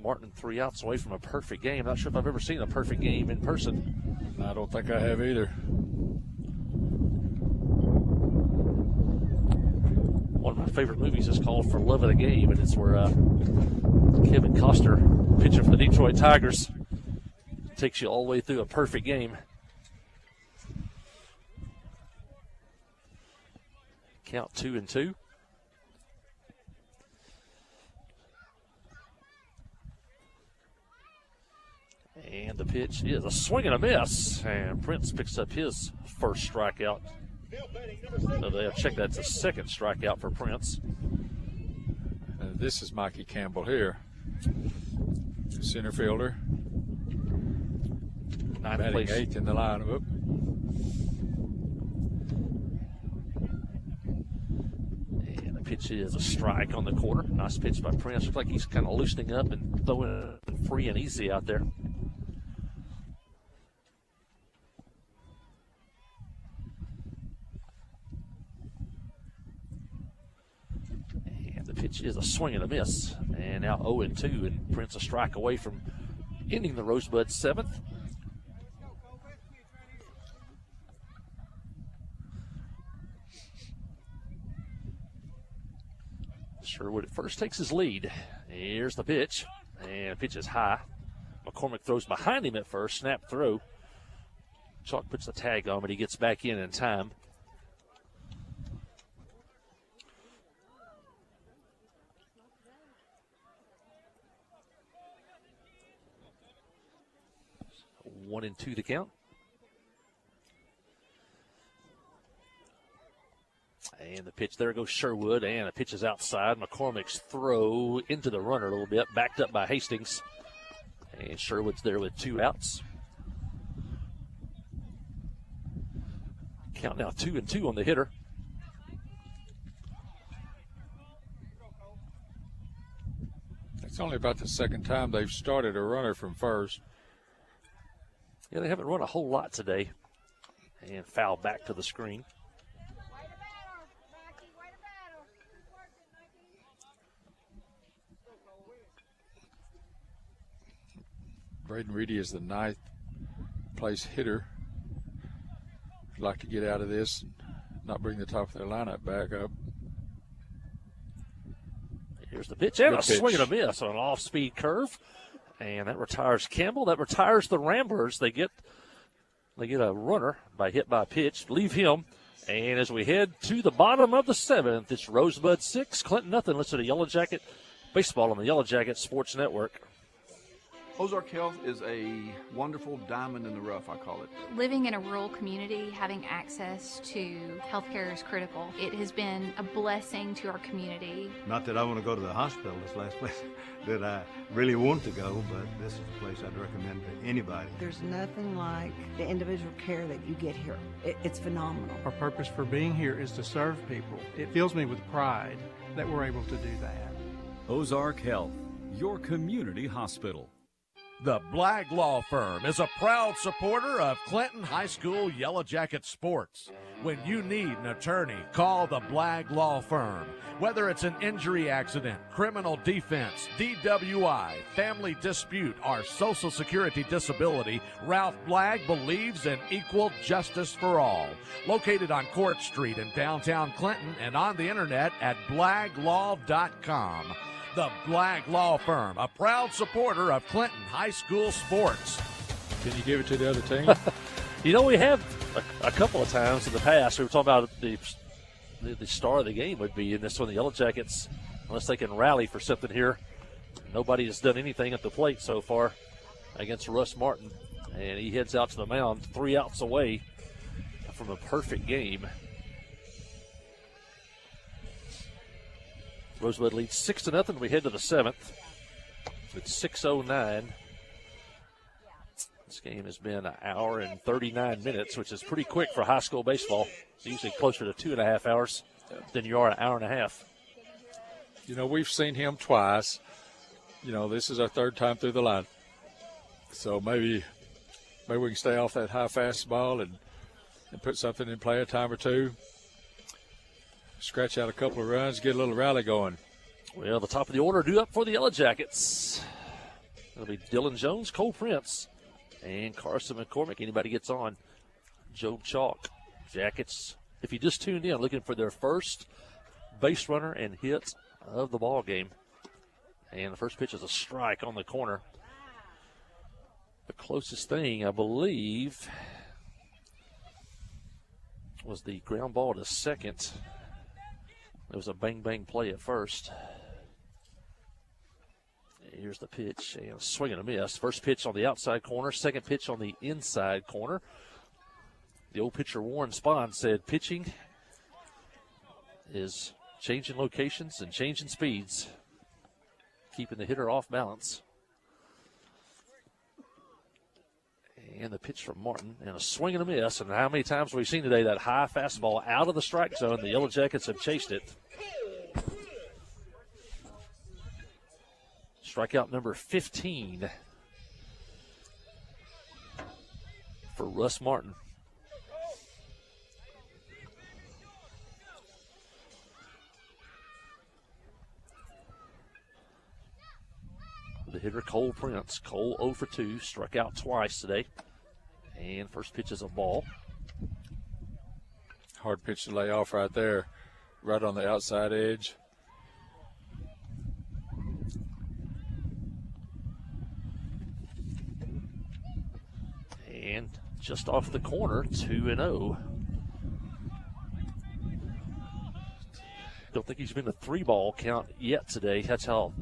A: Martin 3 outs away from a perfect game. Not sure if I've ever seen a perfect game in person.
D: I don't think I have either.
A: One of my favorite movies is called For Love of the Game, and it's where Kevin Costner, pitcher for the Detroit Tigers, takes you all the way through a perfect game. Count 2-2. And the pitch is a swing and a miss, and Prince picks up his first strikeout. So they have checked that's a second strikeout for Prince.
D: This is Mikey Campbell here, center fielder. Batting 8th in the lineup.
A: And the pitch is a strike on the corner. Nice pitch by Prince. Looks like he's kind of loosening up and throwing it free and easy out there. Pitch is a swing and a miss. And now 0-2, and Prince a strike away from ending the Rosebud 7th. Sherwood at first takes his lead. Here's the pitch, and the pitch is high. McCormick throws behind him at first, snap throw. Chalk puts the tag on, but he gets back in time. One and 2 to count. And the pitch, there goes Sherwood, and the pitch is outside. McCormick's throw into the runner a little bit, backed up by Hastings. And Sherwood's there with 2 outs. Count now 2-2 on the hitter.
D: It's only about the second time they've started a runner from first.
A: Yeah, they haven't run a whole lot today. And foul back to the screen.
D: Braden Reedy is the 9th place hitter. Would like to get out of this and not bring the top of their lineup back up.
A: Here's the pitch, and
D: Good
A: a
D: pitch.
A: swing and a miss on an off-speed curve. And that retires Campbell. That retires the Ramblers. They get a runner by hit by pitch. Leave him. And as we head to the bottom of the 7th, it's Rosebud 6, Clinton nothing. Listen to Yellow Jacket Baseball on the Yellow Jacket Sports Network.
M: Ozark Health is a wonderful diamond in the rough, I call it.
N: Living in a rural community, having access to healthcare is critical. It has been a blessing to our community.
O: Not that I want to go to the hospital, this last place that I really want to go, but this is a place I'd recommend to anybody.
P: There's nothing like the individual care that you get here. It's phenomenal.
Q: Our purpose for being here is to serve people. It fills me with pride that we're able to do that.
R: Ozark Health, your community hospital.
H: The Blagg Law Firm is a proud supporter of Clinton High School Yellow Jacket sports. When you need an attorney, call the Blagg Law Firm. Whether it's an injury accident, criminal defense, DWI, family dispute, or Social Security disability, Ralph Blagg believes in equal justice for all. Located on Court Street in downtown Clinton and on the internet at blagglaw.com. The Blagg Law Firm, a proud supporter of Clinton High School sports.
D: Can you give it to the other team?
A: You know, we have a couple of times in the past, we were talking about the star of the game would be in this one, the Yellow Jackets, unless they can rally for something here. Nobody has done anything at the plate so far against Russ Martin, and he heads out to the mound 3 outs away from a perfect game. Rosebud leads 6-0. We head to the 7th. It's 6:09. This game has been an hour and 39 minutes, which is pretty quick for high school baseball. It's usually closer to 2.5 hours than you are an hour and a half.
D: You know, we've seen him twice. You know, this is our third time through the line. So maybe we can stay off that high fastball and put something in play a time or two. Scratch out a couple of runs, get a little rally going.
A: Well, the top of the order due up for the Yellow Jackets. It'll be Dylan Jones, Cole Prince, and Carson McCormick. Anybody gets on. Joe Chalk. Jackets, if you just tuned in, looking for their first base runner and hit of the ball game. And the first pitch is a strike on the corner. The closest thing, I believe, was the ground ball to second. There was a bang-bang play at first. Here's the pitch, and a swing and a miss. First pitch on the outside corner, second pitch on the inside corner. The old pitcher Warren Spahn said pitching is changing locations and changing speeds, keeping the hitter off balance. And the pitch from Martin, and a swing and a miss. And how many times have we seen today that high fastball out of the strike zone? The Yellow Jackets have chased it. Strikeout number 15 for Russ Martin. The hitter, Cole Prince. Cole 0 for 2, struck out twice today. And first pitch is a ball.
D: Hard pitch to lay off right there, right on the outside edge.
A: And just off the corner, 2-0. Don't think he's been a 3-ball count yet today. That's how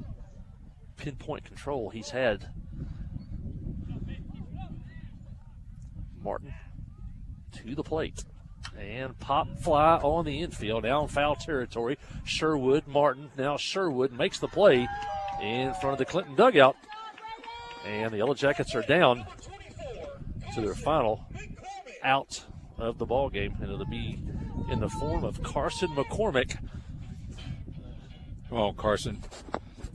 A: pinpoint control he's had. Martin to the plate. And pop fly on the infield. Now in foul territory. Sherwood, Martin. Now Sherwood makes the play in front of the Clinton dugout. And the Yellow Jackets are down to their final out of the ball game. And it'll be in the form of Carson McCormick.
D: Come on, Carson.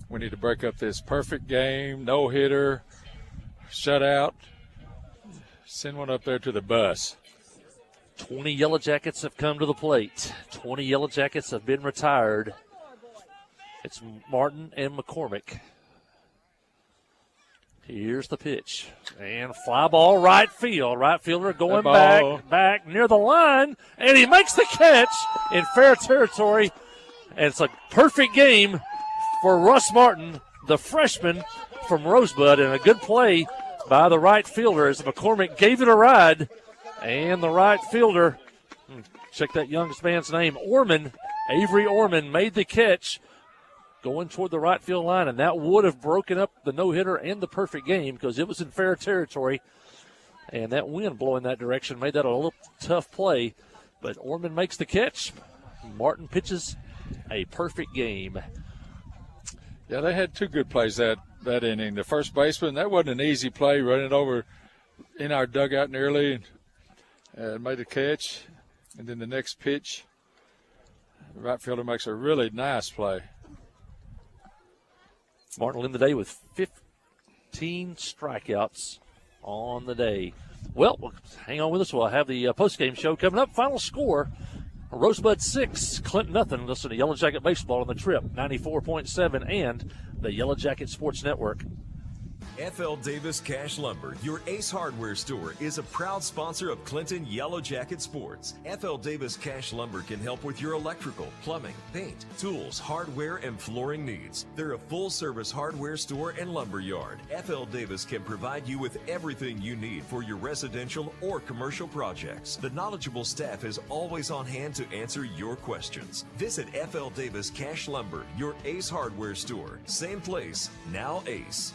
D: We need to break up this perfect game, no-hitter, shutout. Send one up there to the bus.
A: 20 Yellow Jackets have come to the plate. 20 Yellow Jackets have been retired. It's Martin and McCormick. Here's the pitch. And fly ball right field. Right fielder going back near the line. And he makes the catch in fair territory. And it's a perfect game for Russ Martin, the freshman from Rosebud, and a good play by the right fielder as McCormick gave it a ride. And the right fielder, check that young man's name, Orman, Avery Orman, made the catch. going toward the right field line, and that would have broken up the no-hitter and the perfect game because it was in fair territory. And that wind blowing that direction made that a little tough play. But Orman makes the catch. Martin pitches a perfect game.
D: Yeah, they had two good plays that inning. The first baseman, that wasn't an easy play, running over in our dugout nearly and made the catch. And then the next pitch, the right fielder makes a really nice play.
A: Martin will end the day with 15 strikeouts on the day. Well, hang on with us. We'll have the postgame show coming up. Final score, Rosebud 6, Clinton nothing. Listen to Yellow Jacket Baseball on the Trip, 94.7, and the Yellow Jacket Sports Network.
F: FL Davis Cash Lumber, your Ace Hardware store, is a proud sponsor of Clinton Yellow Jacket Sports. FL Davis Cash Lumber can help with your electrical, plumbing, paint, tools, hardware, and flooring needs. They're a full-service hardware store and lumber yard. FL Davis can provide you with everything you need for your residential or commercial projects. The knowledgeable staff is always on hand to answer your questions. Visit FL Davis Cash Lumber, your Ace Hardware store. Same place, now Ace.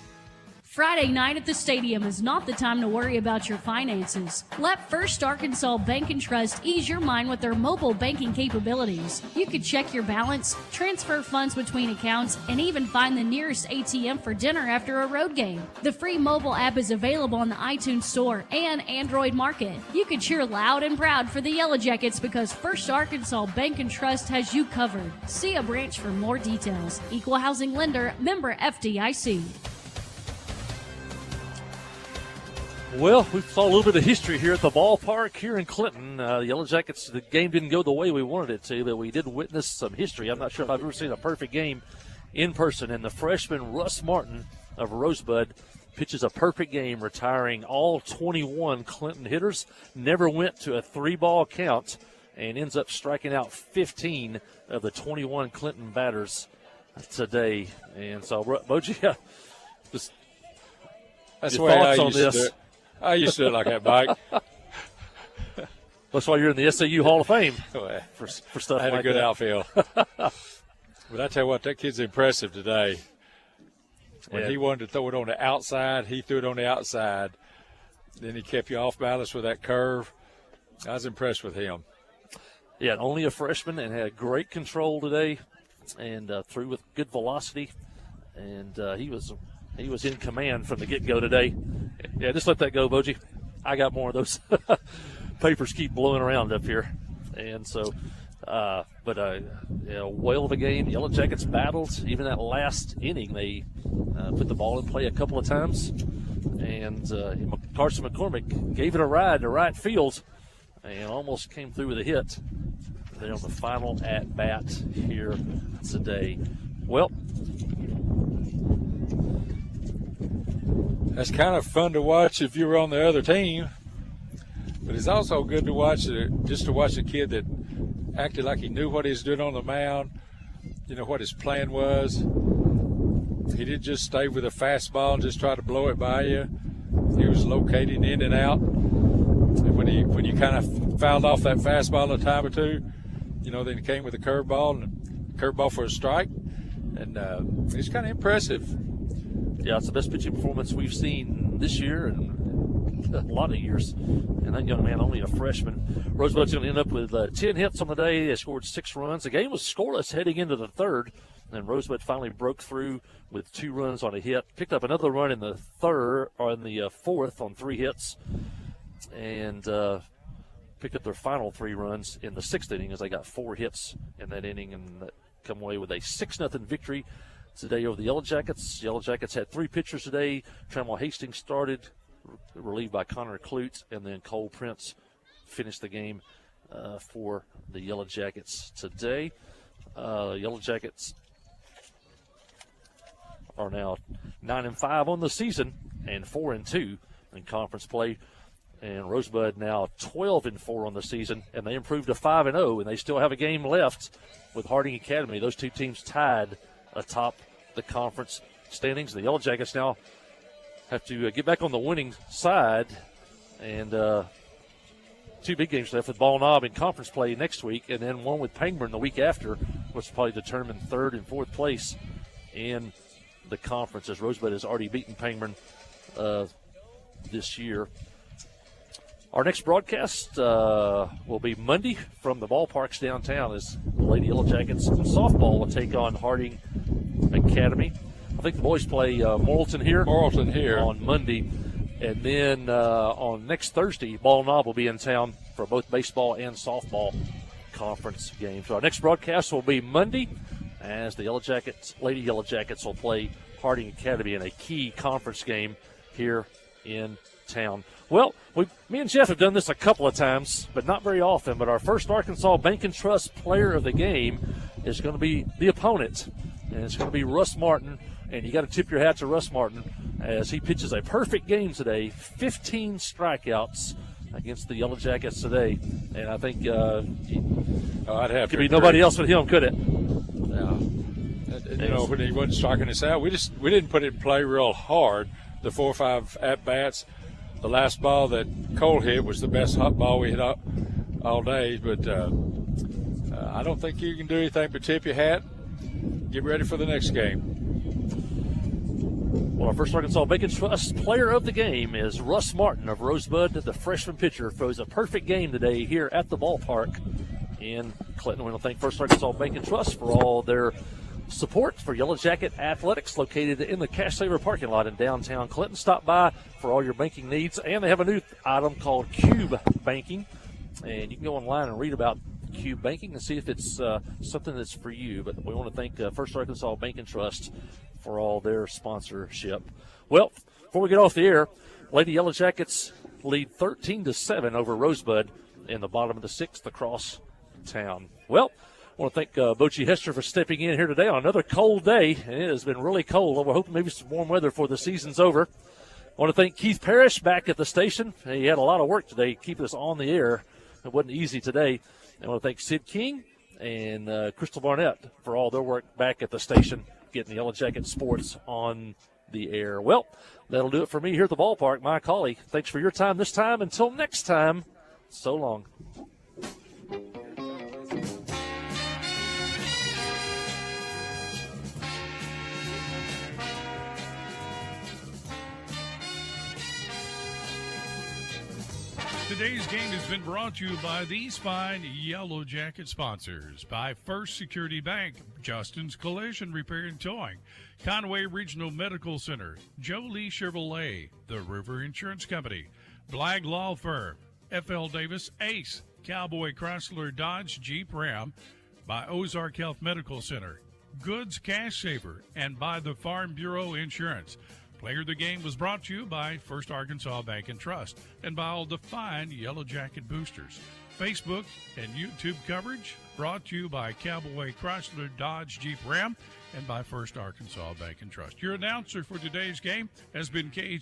B: Friday night at the stadium is not the time to worry about your finances. Let First Arkansas Bank and Trust ease your mind with their mobile banking capabilities. You can check your balance, transfer funds between accounts, and even find the nearest ATM for dinner after a road game. The free mobile app is available on the iTunes Store and Android Market. You can cheer loud and proud for the Yellow Jackets because First Arkansas Bank and Trust has you covered. See a branch for more details. Equal housing lender, member FDIC.
A: Well, we saw a little bit of history here at the ballpark here in Clinton. The Yellow Jackets, the game didn't go the way we wanted it to, but we did witness some history. I'm not sure if I've ever seen a perfect game in person. And the freshman Russ Martin of Rosebud pitches a perfect game, retiring all 21 Clinton hitters. Never went to a 3-ball count and ends up striking out 15 of the 21 Clinton batters today. And so, Boji, just
D: that's
A: your
D: the way
A: thoughts
D: I
A: on
D: used
A: this.
D: to do it. I used to do it like that, Mike.
A: That's why you're in the SAU Hall of Fame for stuff
D: I had
A: like
D: a good
A: that.
D: outfield. But I tell you what, that kid's impressive today. When he wanted to throw it on the outside, he threw it on the outside. Then he kept you off balance with that curve. I was impressed with him.
A: Yeah, only a freshman and had great control today and threw with good velocity. And he was in command from the get-go today. Yeah, just let that go, Boji. I got more of those. Papers keep blowing around up here. And so, whale of a game. Yellow Jackets battled. Even that last inning, they put the ball in play a couple of times. And Carson McCormick gave it a ride to right field and almost came through with a hit there on the final at-bat here today. Well,
D: that's kind of fun to watch if you were on the other team. But it's also good to watch just to watch a kid that acted like he knew what he was doing on the mound, you know, what his plan was. He didn't just stay with a fastball and just try to blow it by you. He was locating in and out. And when you kind of fouled off that fastball a time or two, you know, then he came with a curveball and a curveball for a strike. And it's kind of impressive.
A: Yeah, it's the best pitching performance we've seen this year and a lot of years. And that young man, only a freshman. Rosebud's going to end up with 10 hits on the day. They scored 6 runs. The game was scoreless heading into the third. And Rosebud finally broke through with 2 runs on a hit. Picked up another run in the fourth on 3 hits. And picked up their final 3 runs in the 6th inning as they got 4 hits in that inning and come away with a 6-0 victory today over the Yellow Jackets. Yellow Jackets had 3 pitchers today. Trammell Hastings started, relieved by Connor Clute, and then Cole Prince finished the game for the Yellow Jackets today. Yellow Jackets are now 9-5 on the season and 4-2 in conference play. And Rosebud now 12-4 on the season, and they improved to 5-0, and they still have a game left with Harding Academy. Those 2 teams tied atop the conference standings. The Yellow Jackets now have to get back on the winning side, and 2 big games left with Ball Knob in conference play next week, and then one with Pangburn the week after, which will probably determine 3rd and 4th place in the conference, as Rosebud has already beaten Pangburn this year. Our next broadcast will be Monday from the ballparks downtown as the Lady Yellow Jackets softball will take on Harding Academy. I think the boys play Morrilton here on Monday. And then on next Thursday, Ball Knob will be in town for both baseball and softball conference games. So our next broadcast will be Monday as the Lady Yellow Jackets will play Harding Academy in a key conference game here in town. Well, me and Jeff have done this a couple of times, but not very often. But our first Arkansas Bank and Trust player of the game is going to be the opponent, and it's going to be Russ Martin. And you got to tip your hat to Russ Martin as he pitches a perfect game today, 15 strikeouts against the Yellow Jackets today. And I think
D: I'd have
A: could be nobody else but him, could it?
D: Yeah. When he wasn't striking us out, we didn't put it in play real hard. The 4 or 5 at-bats. The last ball that Cole hit was the best hot ball we hit all day. But I don't think you can do anything but tip your hat. Get ready for the next game.
A: Well, our first Arkansas Bank and Trust player of the game is Russ Martin of Rosebud. The freshman pitcher throws a perfect game today here at the ballpark in Clinton. We want to thank First Arkansas Bank and Trust for all their support for Yellow Jacket Athletics, located in the Cash Saver parking lot in downtown Clinton. Stop by for all your banking needs, and they have a new item called Cube Banking, and you can go online and read about Cube Banking and see if it's something that's for you. But we want to thank First Arkansas Bank and Trust for all their sponsorship. Well, before we get off the air, Lady Yellow Jackets lead 13-7 over Rosebud in the bottom of the 6th across town. Well, I want to thank Bochi Hester for stepping in here today on another cold day, and it has been really cold. We're hoping maybe some warm weather before the season's over. I want to thank Keith Parrish back at the station. He had a lot of work today keeping us on the air. It wasn't easy today. I want to thank Sid King and Crystal Barnett for all their work back at the station, getting the Yellow Jacket Sports on the air. Well, that'll do it for me here at the ballpark. My colleague, thanks for your time this time. Until next time, so long.
K: Today's game has been brought to you by these fine Yellow Jacket sponsors. By First Security Bank, Justin's Collision Repair and Towing, Conway Regional Medical Center, Joe Lee Chevrolet, The River Insurance Company, Blagg Law Firm, F.L. Davis Ace, Cowboy Chrysler Dodge Jeep Ram, by Ozark Health Medical Center, Goods Cash Saver, and by the Farm Bureau Insurance. Player of the Game was brought to you by First Arkansas Bank and Trust and by all the fine Yellow Jacket boosters. Facebook and YouTube coverage brought to you by Cowboy Chrysler Dodge Jeep Ram and by First Arkansas Bank and Trust. Your announcer for today's game has been KHP